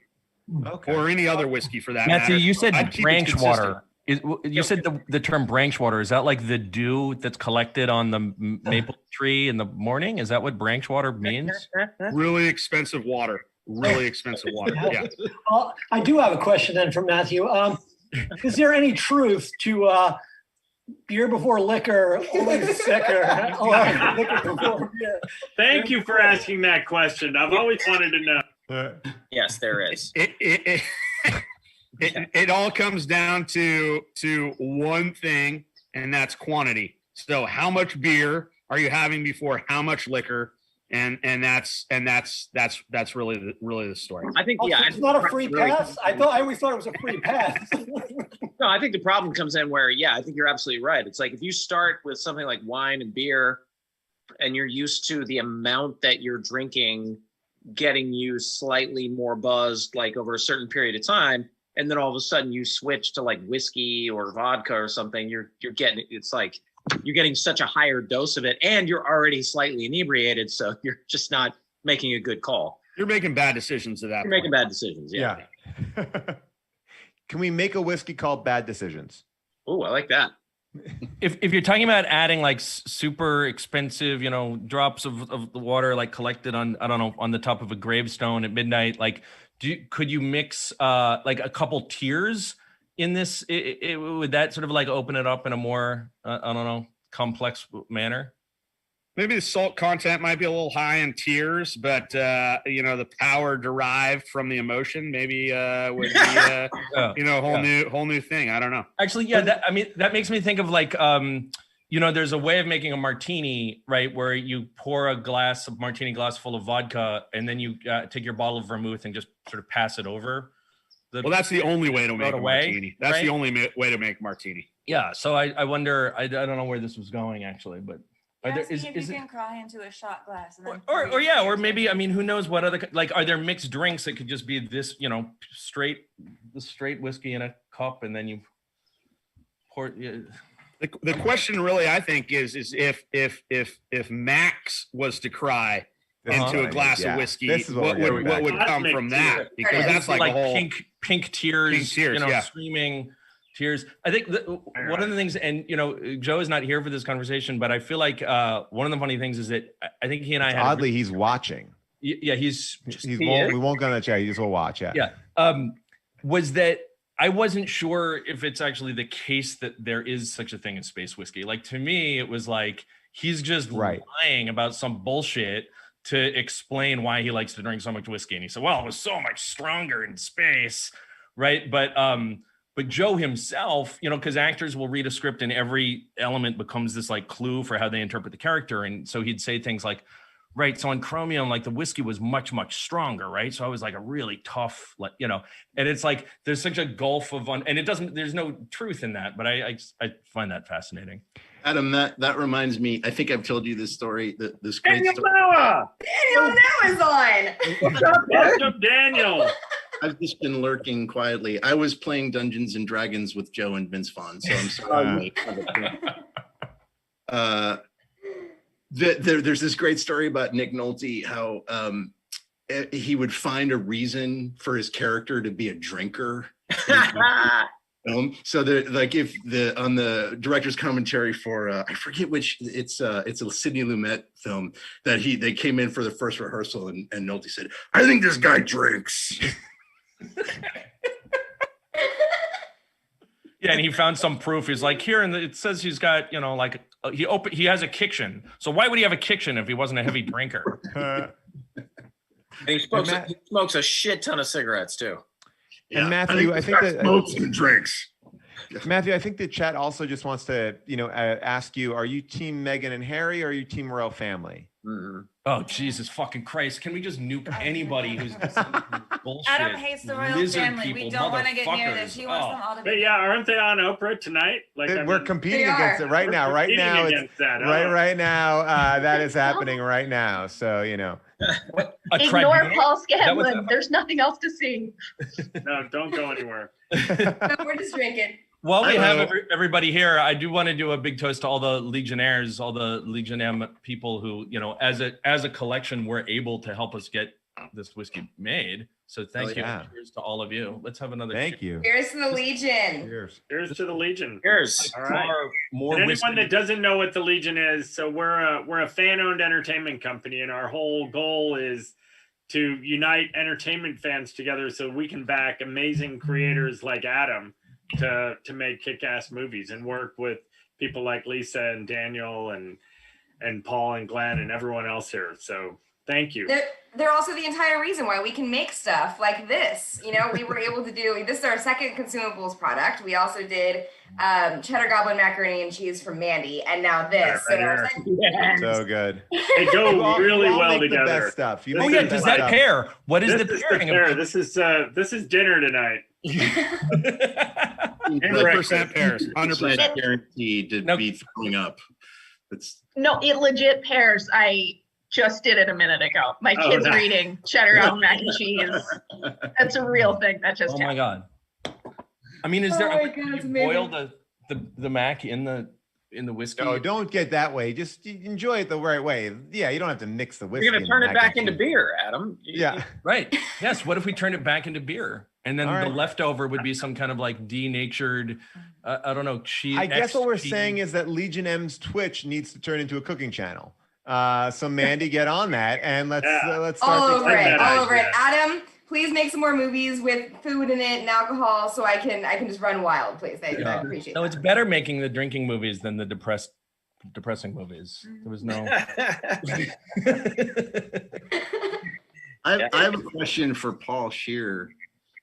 F: Okay. Or any other whiskey for that
C: Matthew,
F: matter.
C: you said branch water. You said the term branch water. Is that like the dew that's collected on the maple tree in the morning? Is that what branch water means?
F: Really expensive water. Really expensive water. Yeah.
J: I do have a question then for Matthew. Is there any truth to beer before liquor, always sicker, or liquor before beer?
E: Thank you for asking that question. I've always wanted to know.
B: Yes, there is.
F: It all comes down to one thing, and that's quantity. So how much beer are you having before how much liquor? And that's really the story.
B: I think
J: it's not a free pass. I always thought it was a free pass.
B: No, I think the problem comes in where, I think you're absolutely right. It's like if you start with something like wine and beer and you're used to the amount that you're drinking getting you slightly more buzzed like over a certain period of time, and then all of a sudden you switch to like whiskey or vodka or something, you're getting, it's like you're getting such a higher dose of it and you're already slightly inebriated, so you're just not making a good call.
F: You're making bad decisions at that point.
B: Making bad decisions. Yeah.
A: Can we make a whiskey called Bad Decisions?
B: Oh, I like that.
C: If you're talking about adding like super expensive, drops of the water like collected on, I don't know, on the top of a gravestone at midnight, like could you mix like a couple tiers in this? Would that sort of like open it up in a more, I don't know, complex manner?
F: Maybe the salt content might be a little high in tears, but the power derived from the emotion maybe would be a whole new thing. I don't know.
C: Actually, yeah, that makes me think of like there's a way of making a martini, right, where you pour a martini glass full of vodka, and then you take your bottle of vermouth and just sort of pass it over.
F: Well, that's the only way to make a martini. That's the only way to make martini.
C: Yeah. So I wonder. I don't know where this was going actually, but.
D: If you can cry into a shot glass, and then
C: or maybe, I mean, who knows what other, like, are there mixed drinks that could just be this, straight whiskey in a cup, and then you pour. Yeah.
F: The question really, I think, is if Max was to cry into a glass of whiskey, what would come from that? Because that's like a whole
C: pink tears, screaming. Tears. I think one of the things, and Joe is not here for this conversation, but I feel like one of the funny things is that I think he and I had
A: oddly he's watching.
C: Yeah, we
A: won't go in the chat. He just will watch. Yeah.
C: Was that I wasn't sure if it's actually the case that there is such a thing as space whiskey. Like, to me, it was like he's just lying about some bullshit to explain why he likes to drink so much whiskey. And he said, well, it was so much stronger in space, right? But Joe himself, because actors will read a script and every element becomes this like clue for how they interpret the character. And so he'd say things like, right, so on Chromium, like the whiskey was much, much stronger, right? So I was like a really tough, and it's like, there's such a gulf of, and there's no truth in that, but I find that fascinating.
K: Adam, that reminds me, I think I've told you this story, this great
I: Daniel
K: story.
I: Daniel now is on.
E: What's up, Daniel?
K: I've just been lurking quietly. I was playing Dungeons and Dragons with Joe and Vince Vaughn, so I'm sorry. There's this great story about Nick Nolte, how he would find a reason for his character to be a drinker. So on the director's commentary for I forget which, it's a Sidney Lumet film that they came in for the first rehearsal, and Nolte said, I think this guy drinks.
C: Yeah, and he found some proof. He's like, here, and it says he's got, he has a kitchen. So why would he have a kitchen if he wasn't a heavy drinker?
B: And he smokes a shit ton of cigarettes too.
A: Yeah. And Matthew, I think that
K: smokes and drinks.
A: Matthew, I think the chat also just wants to, ask you: are you team Meghan and Harry, or are you team royal family?
B: Mm-hmm.
C: Oh, Jesus fucking Christ! Can we just nuke anybody who's bullshit?
D: Adam hates the royal family. We don't want to get near this. He wants them all to be.
E: But yeah, aren't they on Oprah tonight?
A: We're competing against it right now. Right now, right now, that is happening right now. So
H: Ignore Paul Scanlon. There's nothing else to see.
E: No, don't go anywhere.
G: No, we're just drinking.
C: While we have everybody here, I do want to do a big toast to all the Legionnaires, all the Legion M people who, as a collection, were able to help us get this whiskey made. So thank you. Cheers to all of you. Let's have another.
A: Thank you.
G: Cheers to the Legion.
A: Cheers.
E: Cheers to the Legion.
B: Cheers.
E: All right.
C: More
E: and
C: whiskey.
E: anyone that doesn't know what the Legion is, so we're a fan-owned entertainment company, and our whole goal is to unite entertainment fans together so we can back amazing creators like Adam to make kick-ass movies, and work with people like Lisa and Daniel and Paul and Glenn and everyone else here. So thank you.
G: They're also the entire reason why we can make stuff like this. We were able to do this is our second consumables product. We also did cheddar goblin macaroni and cheese from Mandy, and now this.
A: So good.
E: They go really well together.
A: The best stuff.
C: Does that pair? What is the pairing?
E: This is dinner tonight.
F: 100% pairs.
K: 100% guaranteed to be throwing up.
H: No, it legit pairs. I just did it a minute ago. My kid's reading cheddar goblin mac and cheese. That's a real thing that just happened.
C: My God. I mean, is there you boil the mac in the whiskey?
A: No, don't get that way. Just enjoy it the right way. Yeah, you don't have to mix the whiskey.
B: You're gonna turn it back into beer, Adam.
A: Yeah.
C: Right. Yes. What if we turned it back into beer? And then the leftover would be some kind of like denatured, I don't know, cheese.
A: I guess what we're saying is that Legion M's Twitch needs to turn into a cooking channel. So Mandy, get on that, and let's start.
G: All over it. Adam, please make some more movies with food in it and alcohol, so I can just run wild, please. I appreciate
C: No,
G: that.
C: it's better making the drinking movies than the depressing movies. There was no.
K: I have a question for Paul Scheer.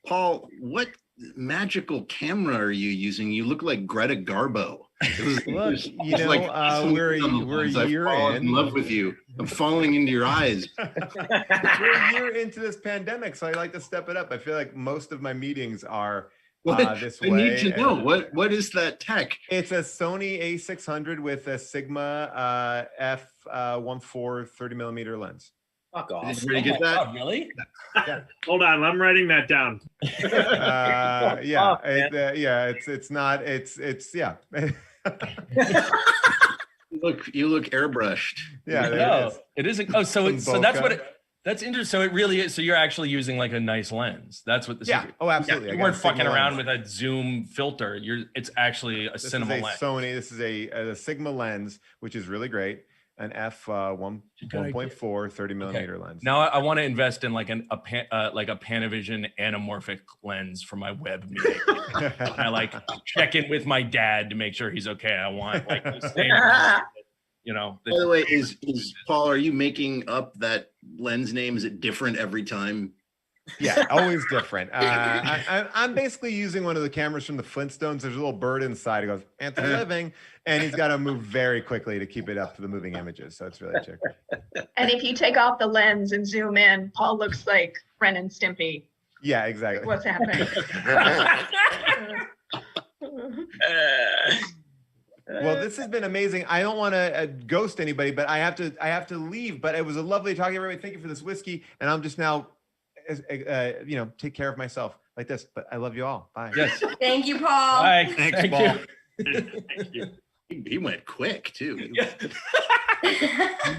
K: Paul, what magical camera are you using? You look like Greta Garbo.
A: We're a year
K: in love with you. I'm falling into your eyes.
A: We're a year into this pandemic, so I like to step it up. I feel like most of my meetings are this way.
K: I need to know what is that tech?
A: It's a Sony A600 with a Sigma f1.4 30mm lens.
B: Fuck off.
K: Did you really get that?
C: God, really?
A: Yeah.
E: Hold on, I'm writing that down.
A: It's not.
K: You look airbrushed.
A: Yeah,
C: No, it isn't. Oh, so that's
A: bokeh.
C: what. That's interesting. So it really is. So you're actually using like a nice lens. That's what this is.
A: Oh, absolutely.
C: You
A: I got
C: weren't
A: a Sigma
C: fucking around
A: lens.
C: with a zoom filter. It's actually a cinema lens.
A: This is a Sigma lens, which is really great. An f1.4 30mm lens.
C: Now I want to invest in like a Panavision anamorphic lens for my web meeting. I like check in with my dad to make sure he's okay. I want like the same,
K: By the way, is Paul, are you making up that lens name? Is it different every time?
A: Yeah, always different. I'm basically using one of the cameras from the Flintstones. There's a little bird inside. It goes, anti-living. And he's got to move very quickly to keep it up to the moving images. So it's really tricky.
H: And if you take off the lens and zoom in, Paul looks like Ren and Stimpy.
A: Yeah, exactly.
H: What's happening?
A: Well, this has been amazing. I don't want to ghost anybody, but I have to leave. But it was a lovely talking, everybody. Thank you for this whiskey. And I'm just now, take care of myself like this. But I love you all. Bye.
C: Yes.
G: Thank you, Paul.
C: Bye.
K: Thanks,
C: Thank
K: Paul.
E: Thank you.
K: He went quick too.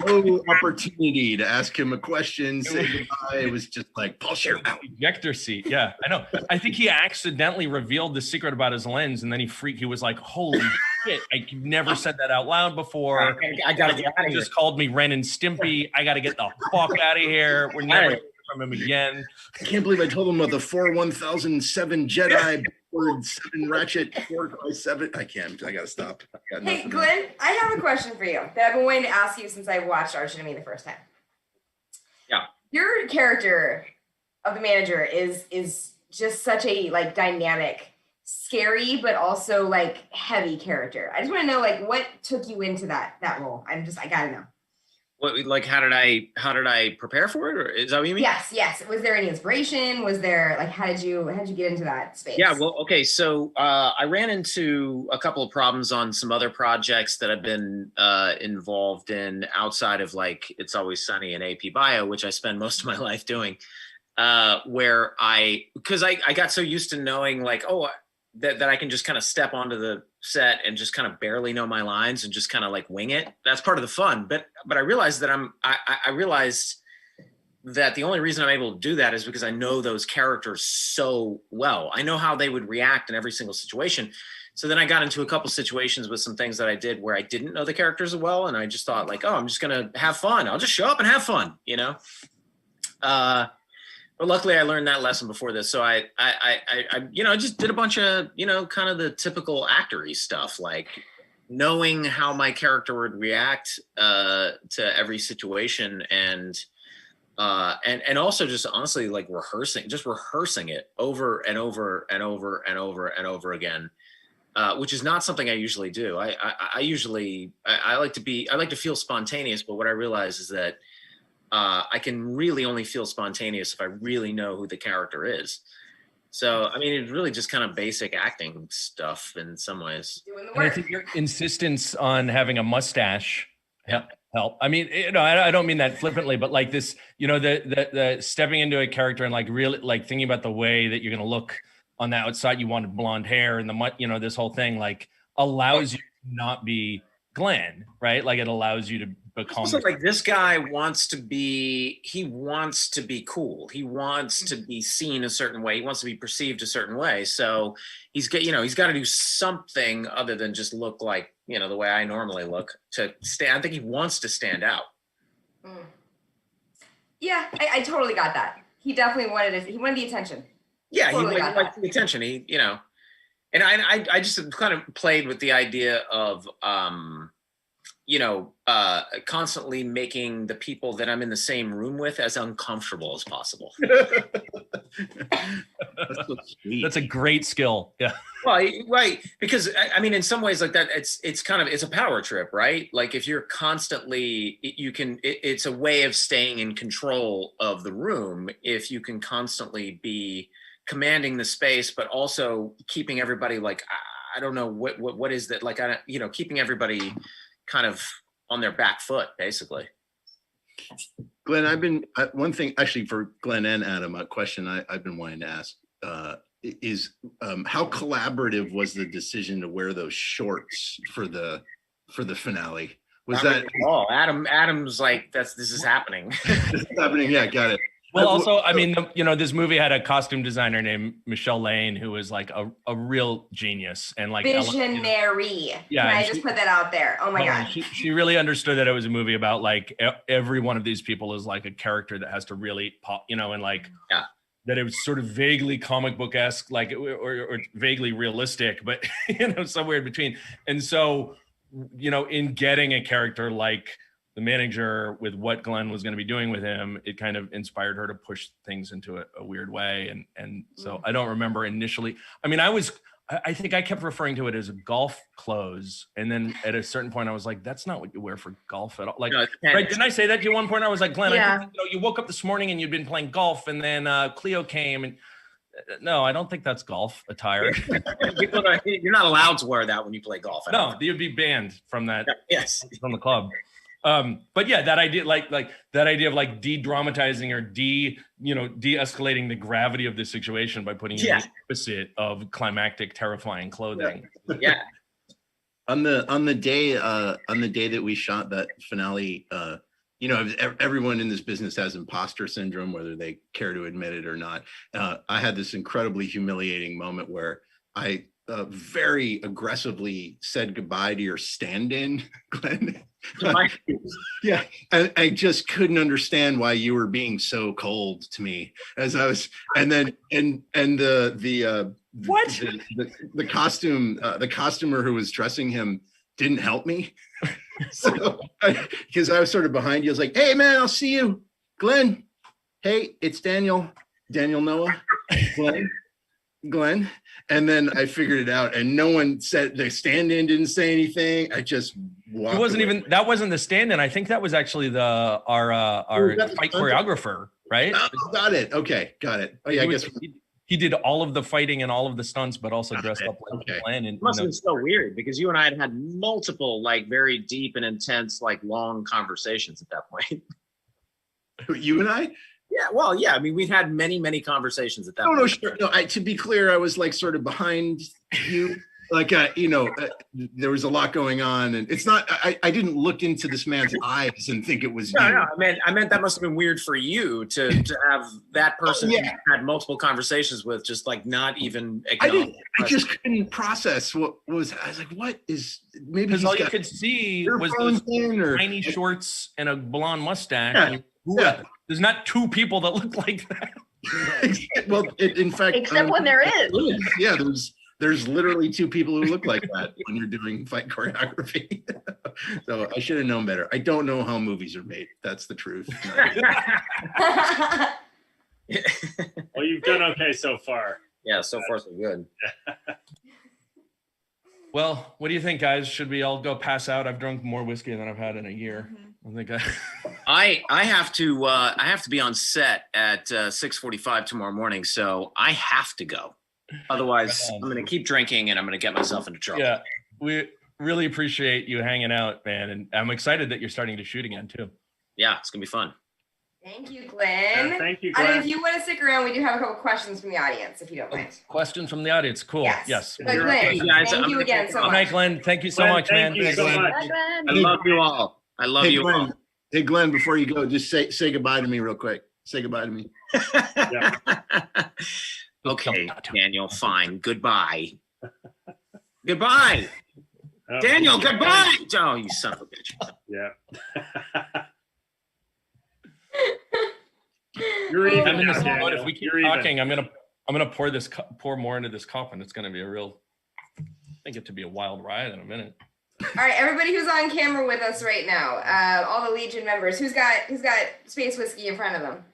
K: No opportunity to ask him a question, say goodbye. It was just like Paul Scheer out.
C: Ejector seat. Yeah, I know. I think he accidentally revealed the secret about his lens, and then he was like, "Holy shit! I never said that out loud before.
B: I gotta get out of
C: He
B: here.
C: just called me Ren and Stimpy. I gotta get the fuck out of here. We're never hearing from him again."
K: I can't believe I told him about the 4-1007 Jedi. 7 ratchet 4x7. I gotta stop.
G: Hey, Glenn, I have a question for you that I've been waiting to ask you since I watched Archenemy the first time.
B: Yeah.
G: Your character of the manager is just such a like dynamic, scary, but also like heavy character. I just want to know like what took you into that role. I gotta know.
B: What, like, how did I prepare for it, or is that what you mean?
G: Yes. Was there any inspiration? Was there like how did you get into that space?
B: Yeah, well, okay, so I ran into a couple of problems on some other projects that I've been involved in outside of like It's Always Sunny and AP Bio, which I spend most of my life doing, where because I got so used to knowing like, that I can just kind of step onto the set and just kind of barely know my lines and just kind of like wing it. That's part of the fun. But I realized that I realized that the only reason I'm able to do that is because I know those characters so well. I know how they would react in every single situation. So then I got into a couple situations with some things that I did where I didn't know the characters well. And I just thought like, I'm just going to have fun. I'll just show up and have fun, But luckily I learned that lesson before this. So I just did a bunch of, kind of the typical actor-y stuff, like knowing how my character would react to every situation and also just honestly like rehearsing it over and over and over and over and over again, which is not something I usually do. I like to feel spontaneous, but what I realize is that I can really only feel spontaneous if I really know who the character is. So, I mean, it's really just kind of basic acting stuff in some ways.
C: And I think your insistence on having a mustache help. I mean, I don't mean that flippantly, but like this, the stepping into a character and like really like thinking about the way that you're going to look on the outside. You wanted blonde hair and this whole thing like allows you to not be Glenn, right? Like it allows you to become
B: also like this guy wants to be cool. He wants to be seen a certain way. He wants to be perceived a certain way. So he's got to do something other than just look like, the way I normally look to stand. I think he wants to stand out.
G: Yeah, I totally got that. he definitely wanted the attention.
B: Yeah,
G: Totally
B: he
G: got
B: liked
G: that.
B: the attention. He, you know, and I just kind of played with the idea of, you know, constantly making the people that I'm in the same room with as uncomfortable as possible.
K: That's so sweet.
C: That's a great skill. Yeah.
B: Well, right, because I mean, in some ways, like that, it's kind of, it's a power trip, right? Like if you're constantly, it's a way of staying in control of the room if you can constantly be commanding the space, but also keeping everybody like, I don't know what is that, like, you know, keeping everybody kind of on their back foot, basically.
K: Glenn, one thing actually for Glenn and Adam, a question I've been wanting to ask is how collaborative was the decision to wear those shorts for the finale? Was that?
B: Oh, Adam's like, this is happening.
K: This is happening. Yeah, got it.
C: Well, also, I mean, you know, this movie had a costume designer named Michelle Lane, who was like a real genius and like
G: visionary.
C: Yeah,
G: Can I just put that out there? Oh my God.
C: She really understood that it was a movie about like every one of these people is like a character that has to really pop, you know, and like that it was sort of vaguely comic book-esque, like or vaguely realistic, but you know, somewhere in between. And so, you know, in getting a character like the manager with what Glenn was going to be doing with him, it kind of inspired her to push things into a weird way. And so I don't remember initially. I mean, I think I kept referring to it as golf clothes. And then at a certain point I was like, that's not what you wear for golf at all. Like, no, right? Didn't I say that to you one point? I was like, Glenn, I think, you know, you woke up this morning and you'd been playing golf and then Cleo came and no, I don't think that's golf attire.
B: You're not allowed to wear that when you play golf.
C: No, you'd be banned from that.
B: Yes.
C: From the club. But yeah, that idea, like that idea of like de-dramatizing or de-escalating the gravity of the situation by putting in the opposite of climactic, terrifying clothing.
B: Yeah.
K: On the day that we shot that finale, you know, everyone in this business has imposter syndrome, whether they care to admit it or not. I had this incredibly humiliating moment where I very aggressively said goodbye to your stand-in, Glenn. Yeah, I just couldn't understand why you were being so cold to me as I was, and then the costumer who was dressing him didn't help me. So because I was sort of behind you, I was like, "Hey man, I'll see you, Glenn. Hey, it's Daniel Noah, Glenn." And then I figured it out, and no one said, the stand-in didn't say anything. I just walked.
C: It wasn't that wasn't the stand-in. I think that was actually our fight choreographer, right?
K: Oh, got it. Okay, got it. Oh yeah, I guess
C: he did all of the fighting and all of the stunts, but also dressed up like Glenn. And
B: it must have been so weird because you and I had multiple like very deep and intense, like long conversations at that point.
K: You and I?
B: Yeah, well, yeah. I mean, we've had many conversations at that point.
K: No, sure. No, to be clear, I was like sort of behind you. Like, you know, there was a lot going on, and it's not. I didn't look into this man's eyes and think it was.
B: No,
K: you.
B: no. I meant that must have been weird for you to have that person you had multiple conversations with, just like not even.
K: I just couldn't process what was. I was like, what is maybe?
C: Because all you could see was those tiny shorts and a blonde mustache.
K: Yeah.
C: There's not two people that look like that.
K: Well, in fact,
H: except when there is.
K: Yeah, there's literally two people who look like that when you're doing fight choreography. So I should have known better. I don't know how movies are made. That's the truth.
E: Well, you've done okay so far.
B: Yeah, so far so good.
C: Well, what do you think, guys? Should we all go pass out? I've drunk more whiskey than I've had in a year. I think
B: I have to be on set at 6:45 tomorrow morning, so I have to go. Otherwise, I'm going to keep drinking and I'm going to get myself into trouble.
C: Yeah, we really appreciate you hanging out, man, and I'm excited that you're starting to shoot again too.
B: Yeah, it's going to be fun.
G: Thank you, Glenn.
E: Yeah, thank you, Glenn.
G: I mean, if you want to stick around, we do have a couple questions from the audience, if you don't mind.
C: Questions from the audience. Cool. Yes.
G: But Glenn, thank you again so much.
C: Good night, Glenn. Thank you so much, man.
E: Thank you so much.
B: I love you all. I love you
K: Glenn,
B: all.
K: Hey, Glenn, before you go, just say goodbye to me real quick. Say goodbye to me.
B: Okay, Daniel, fine. Goodbye. Goodbye. Daniel, goodbye. Oh, you son of a bitch.
E: Yeah. You're even.
C: I'm in this
E: now,
C: mode. If we keep
E: You're
C: talking,
E: even.
C: I'm gonna pour more into this cup, and it's gonna be I think it to be a wild ride in a minute.
G: All right, everybody who's on camera with us right now, all the Legion members, who's got space whiskey in front of them?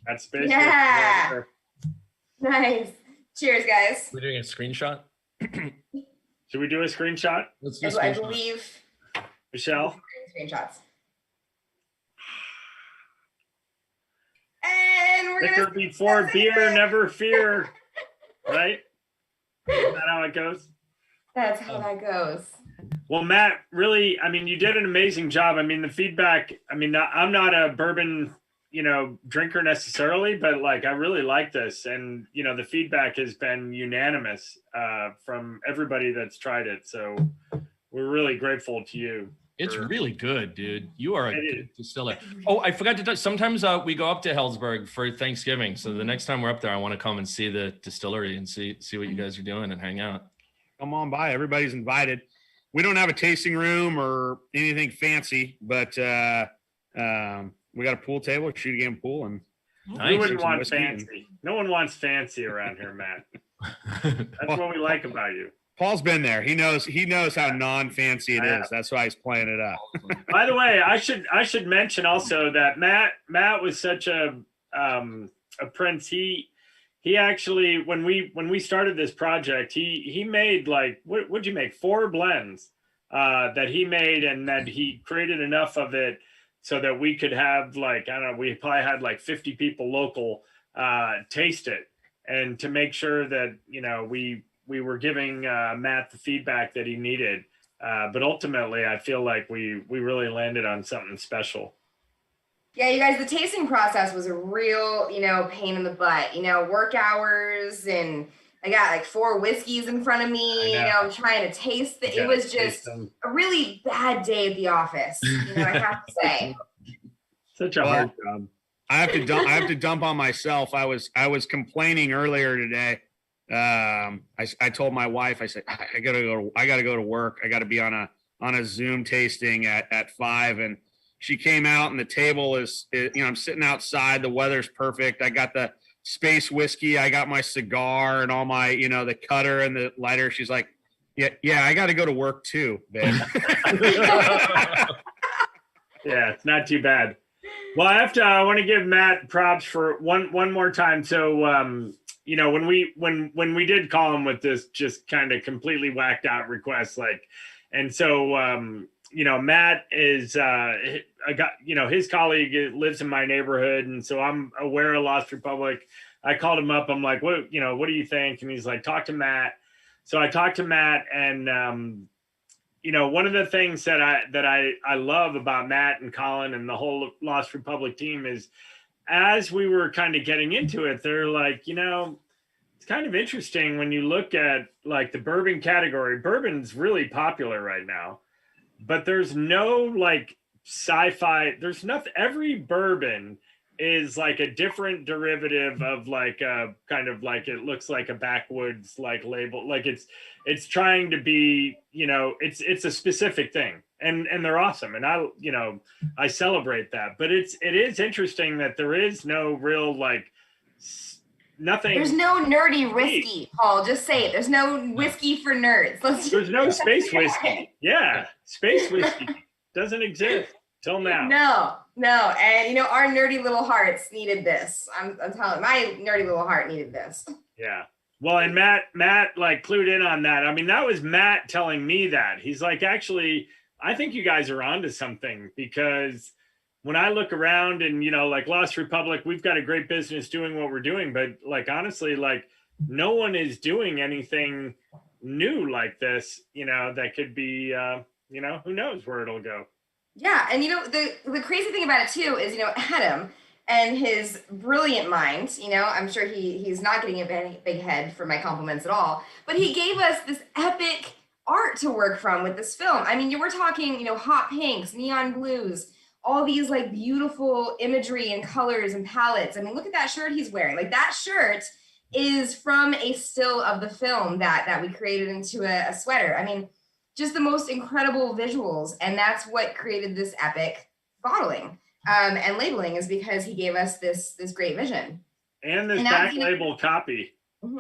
E: That's space.
G: Yeah.
E: Whiskey.
G: Nice. Cheers, guys.
C: We're doing a screenshot.
E: Should we do a screenshot?
C: Let's do a
G: I
C: screenshot.
G: believe
E: Michelle.
G: screenshots. And we're
E: Liquor
G: gonna
E: before beer, never fear. Right? Is that how it goes?
G: That's how that goes.
E: Well, Matt, really, I mean, you did an amazing job. I mean, the feedback, I mean, I'm not a bourbon, drinker necessarily, but like, I really like this. And, the feedback has been unanimous from everybody that's tried it. So we're really grateful to you.
C: It's really good, dude. You are a good distiller. Oh, I forgot to tell you, sometimes we go up to Hellsberg for Thanksgiving. So the next time we're up there, I want to come and see the distillery and see what you guys are doing and hang out.
F: Come on by. Everybody's invited. We don't have a tasting room or anything fancy, but we got a pool table, shoot a game pool, and
E: we wouldn't want fancy. No one wants fancy around here, Matt. That's what we like about you.
F: Paul's been there. He knows how non-fancy it is. That's why he's playing it up.
E: By the way, I should mention also that Matt was such a prince. He actually, when we started this project, he made like, what'd you make? 4 blends that he made, and that he created enough of it so that we could have like, I don't know, we probably had like 50 people local taste it, and to make sure that, we were giving Matt the feedback that he needed. But ultimately, I feel like we really landed on something special.
G: Yeah, you guys, the tasting process was a real, pain in the butt. Work hours, and I got like 4 whiskeys in front of me. I'm trying to taste it. It was just a really bad day at the office. I have to say.
E: Such a hard job.
F: I have to dump on myself. I was complaining earlier today. I told my wife, I said, I gotta go to work. I gotta be on a Zoom tasting at 5, and she came out, and the table is, I'm sitting outside. The weather's perfect. I got the space whiskey. I got my cigar and all my, the cutter and the lighter. She's like, yeah, I got to go to work too, babe.
E: Yeah, it's not too bad. Well, I want to give Matt props for one more time. So, when we did call him with this just kind of completely whacked out request, and so, Matt is his colleague lives in my neighborhood, and so I'm aware of Lost Republic. I called him up. I'm like, what do you think? And he's like, talk to Matt. So I talked to Matt, and one of the things that I love about Matt and Colin and the whole Lost Republic team is, as we were kind of getting into it, they're like, it's kind of interesting when you look at like the bourbon category. Bourbon's really popular right now. But there's no like sci-fi, there's nothing, every bourbon is like a different derivative of like a kind of like, it looks like a backwoods like label, like it's trying to be, it's a specific thing, and they're awesome, and I celebrate that. But it is interesting that there is no real like nothing.
G: There's no nerdy whiskey, Paul. Just say it. There's no whiskey for nerds.
E: There's no space whiskey. Yeah, space whiskey doesn't exist till now.
G: No, and our nerdy little hearts needed this. I'm telling you, my nerdy little heart needed this.
E: Yeah. Well, and Matt like clued in on that. I mean, that was Matt telling me that. He's like, actually, I think you guys are onto something, because when I look around and, like Lost Republic, we've got a great business doing what we're doing, but like, honestly, like no one is doing anything new like this, that could be, who knows where it'll go.
G: Yeah. And, the crazy thing about it too is, Adam and his brilliant mind, I'm sure he's not getting a big head for my compliments at all, but he gave us this epic art to work from with this film. I mean, we're talking, hot pinks, neon blues, all these like beautiful imagery and colors and palettes. I mean, look at that shirt he's wearing. Like, that shirt is from a still of the film that we created into a sweater. I mean, just the most incredible visuals. And that's what created this epic bottling. and labeling is because he gave us this great vision.
E: And this back label copy.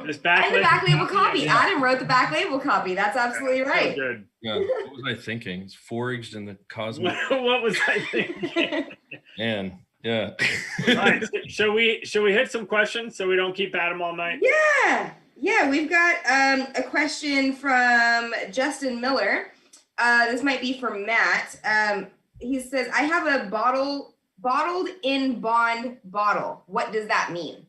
E: This
G: back label copy. Adam wrote the back label copy. That's absolutely right.
E: So good.
C: Yeah. What was I thinking? It's foraged in the cosmic.
E: What was I thinking?
C: Man. Yeah.
E: All right. Shall we hit some questions so we don't keep Adam all night?
G: Yeah. We've got a question from Justin Miller. This might be for Matt. He says, I have a bottled in bond bottle. What does that mean?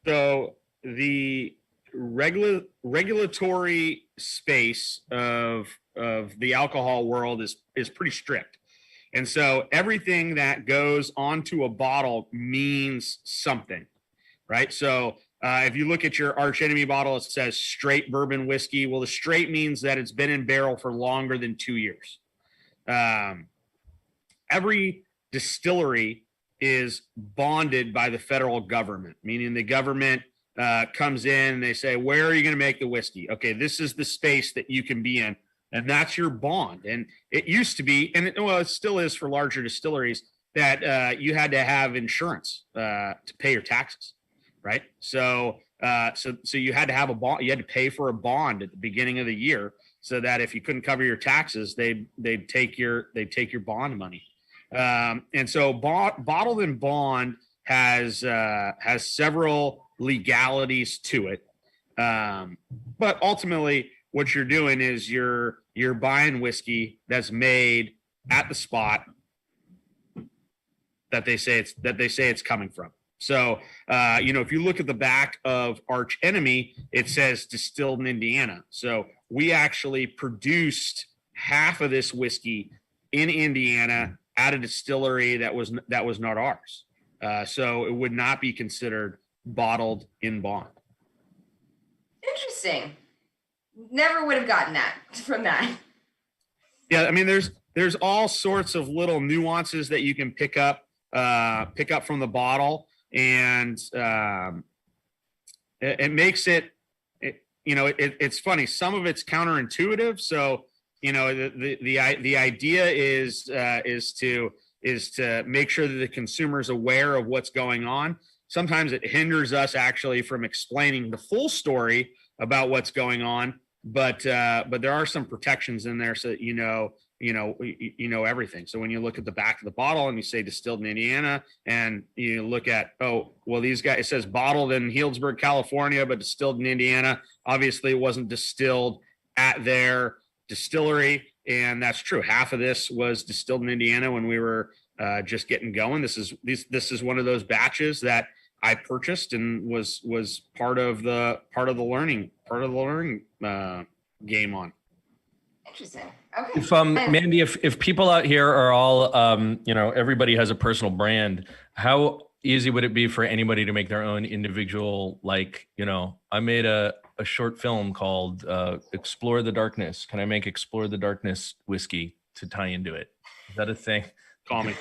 F: So the regulatory space of the alcohol world is pretty strict. And so everything that goes onto a bottle means something, right? So if you look at your Archenemy bottle, it says straight bourbon whiskey. Well, the straight means that it's been in barrel for longer than 2 years. Every distillery is bonded by the federal government, meaning the government comes in and they say, where are you going to make the whiskey? Okay, this is the space that you can be in, and that's your bond. And it used to be, and it still is for larger distilleries, that you had to have insurance to pay your taxes, right? So you had to have a bond. You had to pay for a bond at the beginning of the year, so that if you couldn't cover your taxes, they'd take your bond money. And so bottled in bond has several legalities to it. But ultimately what you're doing is you're buying whiskey that's made at the spot that they say it's coming from. So, if you look at the back of Archenemy, it says distilled in Indiana. So we actually produced half of this whiskey in Indiana at a distillery that was not ours. So it would not be considered bottled in bond.
G: Interesting. Never would have gotten that from that.
F: Yeah, I mean, there's all sorts of little nuances that you can pick up from the bottle, and it makes it. It's funny. Some of it's counterintuitive. So, the idea is to make sure that the consumer is aware of what's going on. Sometimes it hinders us actually from explaining the full story about what's going on, but there are some protections in there so that you know everything. So when you look at the back of the bottle and you say distilled in Indiana, and you look at, these guys, it says bottled in Healdsburg, California, but distilled in Indiana. Obviously it wasn't distilled at their distillery, and that's true. Half of this was distilled in Indiana when we were just getting going. This is one of those batches that I purchased and was part of the learning game on.
G: Interesting. Okay.
C: If Mandy, if people out here are all everybody has a personal brand, how easy would it be for anybody to make their own individual, I made a short film called Explore the Darkness. Can I make Explore the Darkness whiskey to tie into it? Is that a thing?
F: Call me.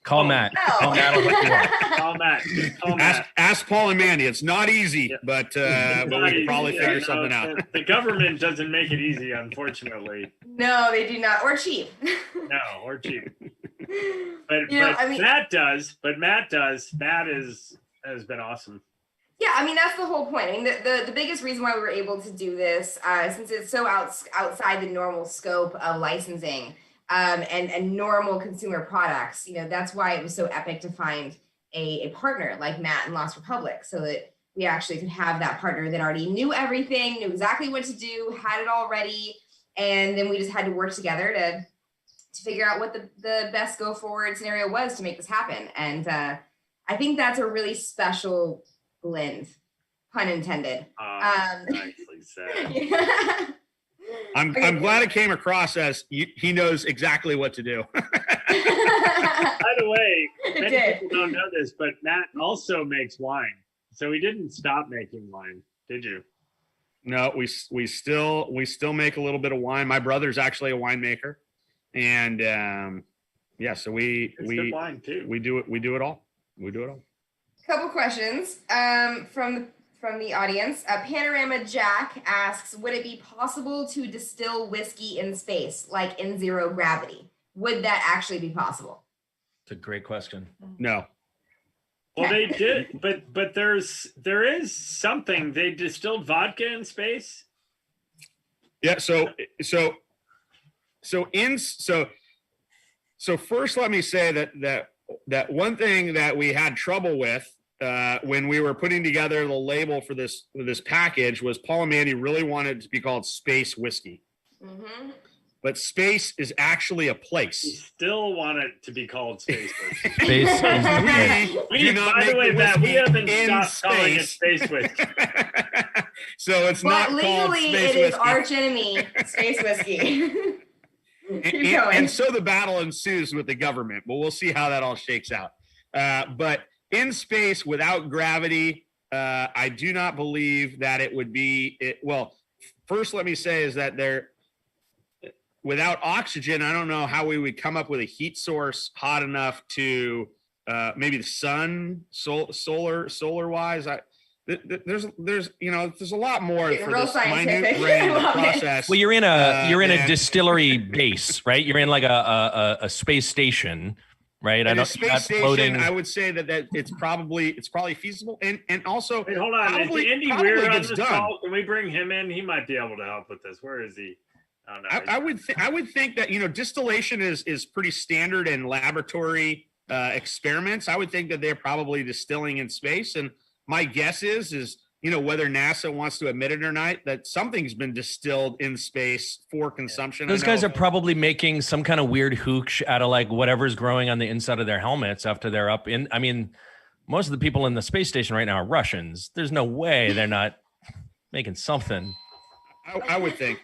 C: Call Matt.
G: No.
C: Call Matt.
E: Call Matt.
F: Ask Paul and Mandy. It's not easy, but we can probably figure something out.
E: The government doesn't make it easy, unfortunately.
G: No, they do not, or cheap.
E: No, or cheap. But Matt does. Matt has been awesome.
G: Yeah, I mean, that's the whole point. I mean, the biggest reason why we were able to do this, since it's so outside the normal scope of licensing and normal consumer products, that's why it was so epic to find a partner like Matt and Lost Republic, so that we actually could have that partner that already knew everything, knew exactly what to do, had it all ready, and then we just had to work together to figure out what the best go forward scenario was to make this happen. And I think that's a really special blend, pun intended.
E: Nicely said.
G: Yeah.
F: I'm glad it came across as he knows exactly what to do.
E: By the way, many people don't know this, but Matt also makes wine. So he didn't stop making wine, did you?
F: No, we still make a little bit of wine. My brother's actually a winemaker, and so
E: good wine too.
F: We do it all.
G: Couple questions from the audience. Panorama Jack asks, would it be possible to distill whiskey in space, like in zero gravity? would that actually be possible?
C: It's a great question.
F: No.
E: Well, they did, but there is something. They distilled vodka in space.
F: Yeah. So first, let me say that one thing that we had trouble with when we were putting together the label for this package was Paul and Mandy really wanted it to be called Space Whiskey.
G: Mm-hmm.
F: But space is actually a
E: We
F: place.
E: still want it to be called space whiskey.
C: Space is
E: We, by the way, Matt, we haven't stopped calling it space whiskey.
F: So it's not
G: But
F: called
G: legally,
F: Space
G: it is
F: Whiskey.
G: Archenemy Space Whiskey. Keep going.
F: And so the battle ensues with the government, but we'll see how that all shakes out. But in space without gravity, I do not believe that it would be. Well, first, let me say is that without oxygen, I don't know how we would come up with a heat source hot enough to maybe the sun, solar wise. There's a lot more for
G: real
F: this
G: scientific.
F: minute brain
G: I love it.
F: process.
C: Well, you're in a distillery base, right? You're in like a space station, right?
F: In a space station, I would say that it's probably feasible, and also
E: Wait, hold on. Is
F: probably
E: Andy Weir on
F: gets
E: this
F: done.
E: call? Can we bring him in? He might be able to help with this. Where is he? I don't know.
F: I would think that distillation is pretty standard in laboratory experiments. I would think that they're probably distilling in space, and my guess is whether NASA wants to admit it or not, that something's been distilled in space for consumption.
C: Those guys are probably making some kind of weird hooch out of like whatever's growing on the inside of their helmets after they're up in. I mean, most of the people in the space station right now are Russians. There's no way they're not making something.
F: I would think.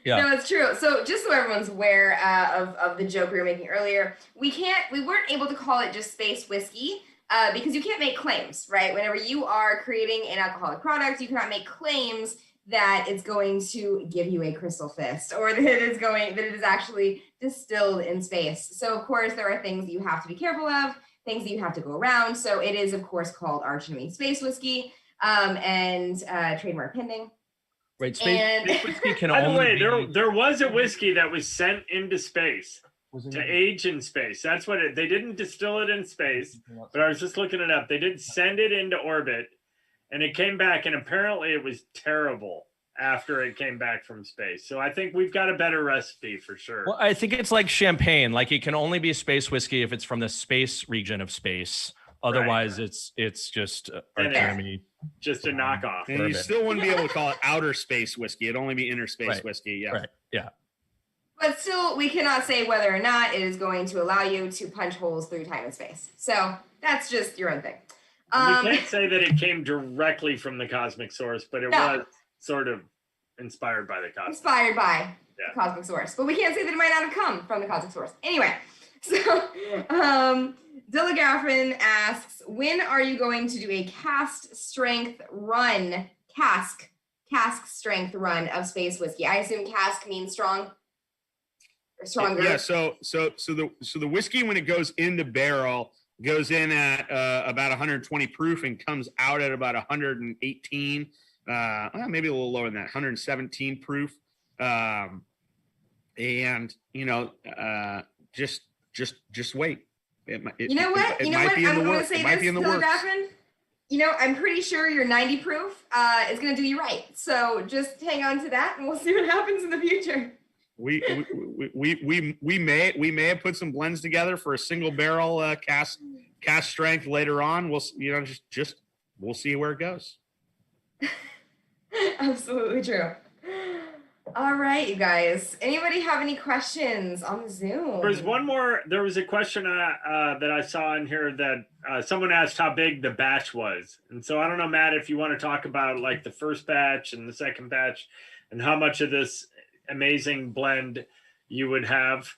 C: Yeah.
G: No, it's true. So just so everyone's aware of the joke we were making earlier, we weren't able to call it just space whiskey because you can't make claims, right? Whenever you are creating an alcoholic product, you cannot make claims that it's going to give you a crystal fist or that it is actually distilled in space. So of course there are things that you have to be careful of, things that you have to go around. So it is of course called Archenemy Space Whiskey and trademark pending.
C: Right. Space whiskey can
E: By the way,
C: only
E: there was a whiskey that was sent into space to age in space. That's what they didn't distill it in space, but I was just looking it up. They did send it into orbit and it came back, and apparently it was terrible after it came back from space. So I think we've got a better recipe for sure.
C: Well, I think it's like champagne. Like it can only be space whiskey if it's from the space region of space. Otherwise, it's just Archenemy.
E: Just a knockoff.
F: And you still wouldn't be able to call it outer space whiskey. It'd only be inner space whiskey. Yeah.
C: Right. Yeah.
G: But still, we cannot say whether or not it is going to allow you to punch holes through time and space. So that's just your own thing.
E: We can't say that it came directly from the cosmic source, but it was sort of inspired by the cosmic.
G: Inspired by the cosmic source. But we can't say that it might not have come from the cosmic source. Anyway, so Dillagaffin asks, when are you going to do a cask strength run of space whiskey? I assume cask means strong or stronger.
F: Yeah, so the whiskey, when it goes into barrel, goes in at about 120 proof and comes out at about 118, maybe a little lower than that, 117 proof. And just wait.
G: You know what? I'm going to say this, Dillagaffin. I'm pretty sure your 90 proof is going to do you right. So just hang on to that, and we'll see what happens in the future.
F: We may have put some blends together for a single barrel cask strength later on. We'll we'll see where it goes.
G: Absolutely true. All right, you guys. Anybody have any questions on the Zoom?
E: There was a question that I saw in here that someone asked how big the batch was. And so I don't know, Matt, if you want to talk about like the first batch and the second batch and how much of this amazing blend you would have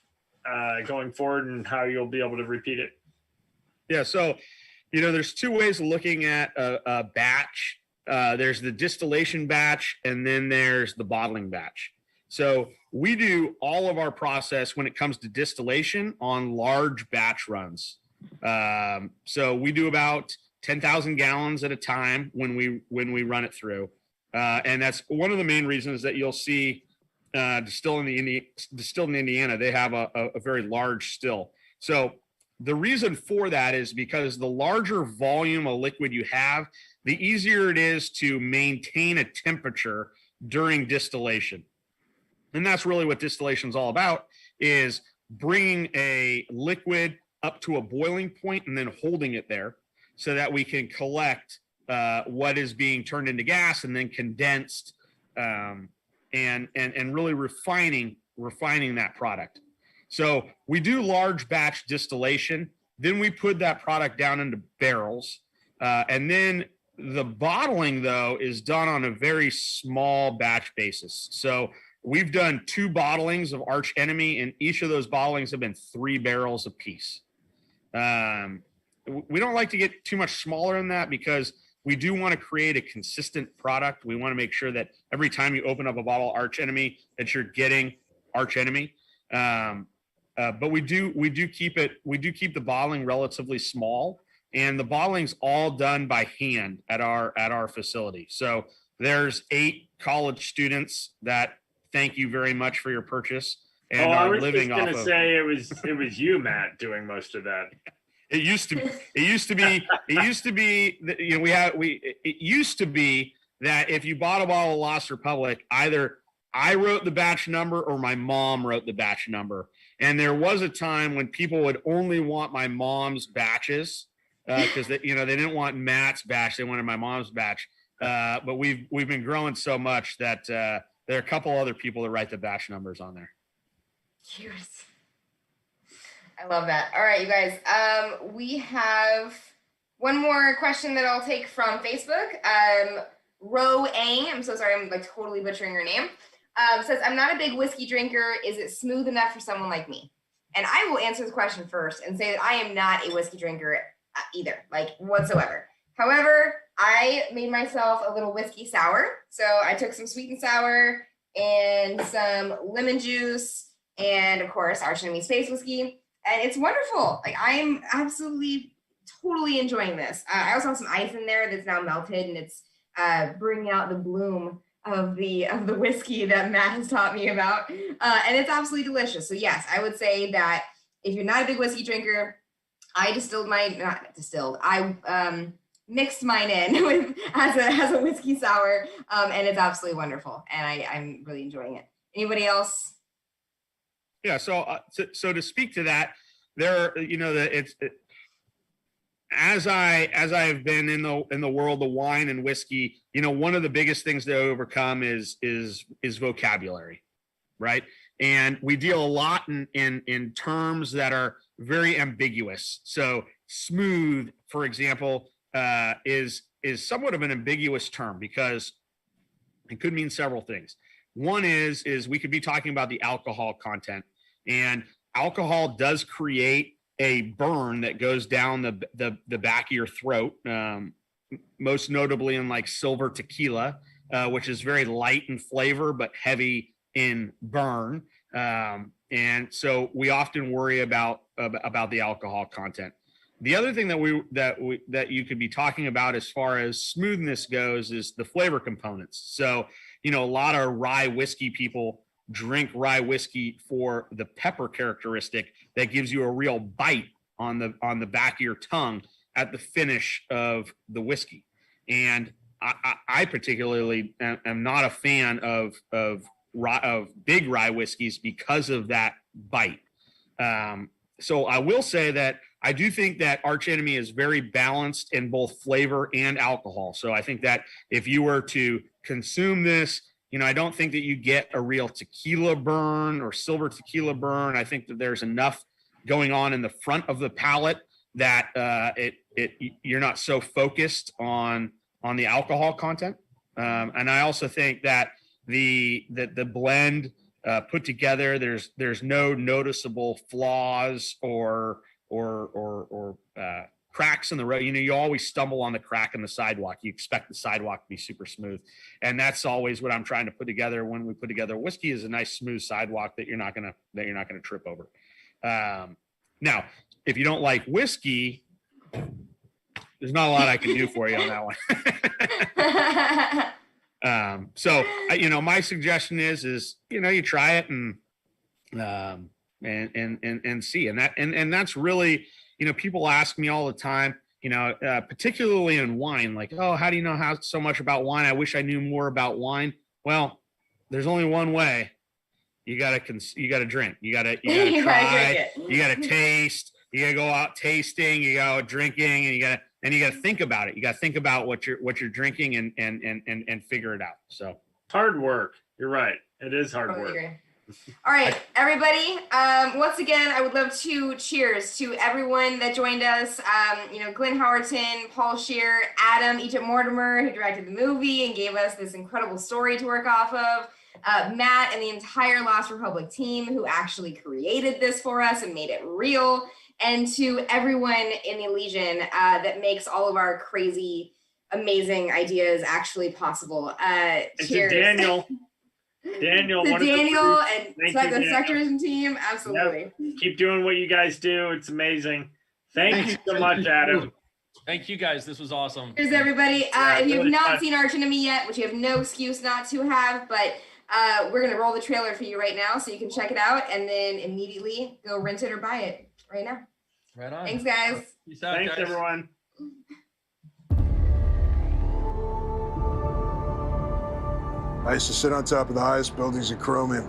E: going forward and how you'll be able to repeat it.
F: Yeah. So, there's two ways of looking at a batch. There's the distillation batch, and then there's the bottling batch. So we do all of our process when it comes to distillation on large batch runs. So we do about 10,000 gallons at a time when we run it through. And that's one of the main reasons that you'll see distilled in Indiana, they have a very large still. So the reason for that is because the larger volume of liquid you have, the easier it is to maintain a temperature during distillation. And that's really what distillation is all about, is bringing a liquid up to a boiling point and then holding it there so that we can collect what is being turned into gas and then condensed, and really refining that product. So we do large batch distillation, then we put that product down into barrels, and then the bottling, though, is done on a very small batch basis. So we've done 2 bottlings of Archenemy, and each of those bottlings have been 3 barrels apiece. We don't like to get too much smaller than that because we do want to create a consistent product. We want to make sure that every time you open up a bottle of Archenemy that you're getting Archenemy. But we do keep the bottling relatively small, and the bottling's all done by hand at our facility. So there's 8 college students that thank you very much for your purchase and are living off of.
E: I was just gonna say it was you, Matt, doing most of that.
F: It used to be that if you bought a bottle of Lost Republic, either I wrote the batch number or my mom wrote the batch number. And there was a time when people would only want my mom's batches because they didn't want Matt's batch, they wanted my mom's batch. But we've been growing so much that there are a couple other people that write the batch numbers on there.
G: Cute. I love that. All right, you guys. We have one more question that I'll take from Facebook. Ro Ang, I'm so sorry, I'm like totally butchering your name. Says, I'm not a big whiskey drinker. Is it smooth enough for someone like me? And I will answer the question first and say that I am not a whiskey drinker either, like whatsoever. However, I made myself a little whiskey sour. So I took some sweet and sour and some lemon juice and of course Archenemy space whiskey. And it's wonderful. Like I'm absolutely, totally enjoying this. I also have some ice in there that's now melted and it's bringing out the bloom of the whiskey that Matt has taught me about. And it's absolutely delicious. So yes, I would say that if you're not a big whiskey drinker, I mixed mine in with as a whiskey sour, and it's absolutely wonderful. And I'm really enjoying it. Anybody else?
F: Yeah. So to speak to that, as I've been in the world of wine and whiskey, one of the biggest things to overcome is vocabulary, right? And we deal a lot in terms that are very ambiguous. So smooth, for example, is somewhat of an ambiguous term because it could mean several things. One is we could be talking about the alcohol content, and alcohol does create a burn that goes down the back of your throat, most notably in like silver tequila, which is very light in flavor but heavy in burn. And so we often worry about the alcohol content. The other thing that you could be talking about as far as smoothness goes is the flavor components. So, a lot of rye whiskey people drink rye whiskey for the pepper characteristic that gives you a real bite on the back of your tongue at the finish of the whiskey. And I particularly am not a fan of big rye whiskeys because of that bite. So I will say that I do think that Archenemy is very balanced in both flavor and alcohol. So I think that if you were to consume this, I don't think that you get a real tequila burn or silver tequila burn. I think that there's enough going on in the front of the palate that you're not so focused on the alcohol content. And I also think that the blend put together, there's no noticeable flaws or cracks in the road. You always stumble on the crack in the sidewalk. You expect the sidewalk to be super smooth, and that's always what I'm trying to put together when we put together whiskey, is a nice smooth sidewalk that you're not gonna trip over. Now, if you don't like whiskey, there's not a lot I can do for you on that So my suggestion is you try it and see, and that's really, people ask me all the time, particularly in wine, like, oh, how do you know so much about wine? I wish I knew more about wine. Well, there's only one way. You gotta drink. You gotta try. You gotta taste. You gotta go out tasting. You go drinking, and you gotta think about it. You gotta think about what you're drinking and figure it out. So
E: hard work. You're right. It is hard work.
G: All right, everybody. Once again, I would love to cheers to everyone that joined us. Glenn Howerton, Paul Scheer, Adam, Egypt Mortimer, who directed the movie and gave us this incredible story to work off of. Matt and the entire Lost Republic team who actually created this for us and made it real. And to everyone in the Elysian that makes all of our crazy, amazing ideas actually possible. Cheers.
E: To Daniel. Daniel,
G: and the Sectorism team, absolutely.
E: Yep. Keep doing what you guys do. It's amazing. Thank you so much, Adam.
C: Thank you guys. This was awesome.
G: Cheers, everybody. If you have not seen Archenemy yet, which you have no excuse not to have, but we're going to roll the trailer for you right now so you can check it out and then immediately go rent it or buy it right now.
C: Right on.
G: Thanks, guys.
C: Peace out,
E: Thanks,
C: guys.
E: everyone.
L: I used to sit on top of the highest buildings in Chromium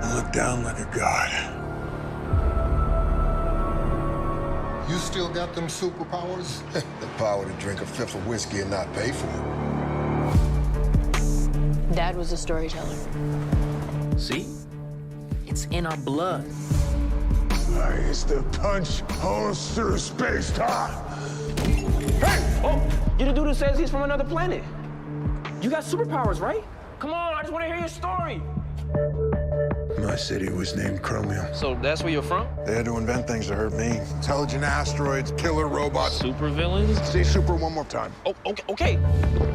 L: and look down like a god.
M: You still got them superpowers? The power to drink a fifth of whiskey and not pay for it.
N: Dad was a storyteller.
O: See? It's in our blood.
L: I used to punch holes through space-time.
O: Hey! Oh, you're the dude who says he's from another planet. You got superpowers, right? Come on, I just want to hear your story.
L: My city was named Chromium.
O: So that's where you're from?
L: They had to invent things to hurt me. Intelligent asteroids, killer robots.
O: Super villains?
L: Say super one more time.
O: Oh, okay.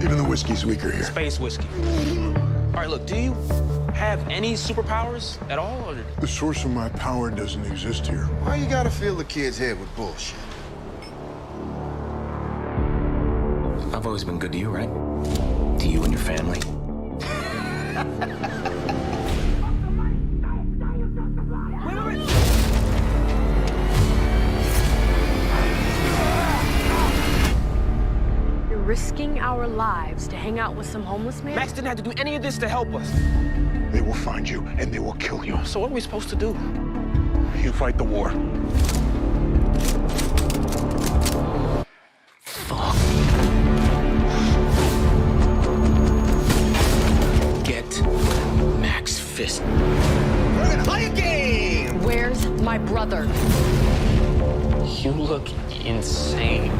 L: Even the whiskey's weaker here.
O: Space whiskey. All right, look, do you have any superpowers at all? Or...
L: The source of my power doesn't exist here.
M: Why you gotta fill the kid's head with bullshit?
O: I've always been good to you, right? To you and your family.
N: You're risking our lives to hang out with some homeless man?
O: Max didn't have to do any of this to help us.
L: They will find you and they will kill you.
O: So what are we supposed to do?
L: You fight the war.
O: Fuck. Get Max Fist. We're gonna play a game!
N: Where's my brother?
O: You look insane.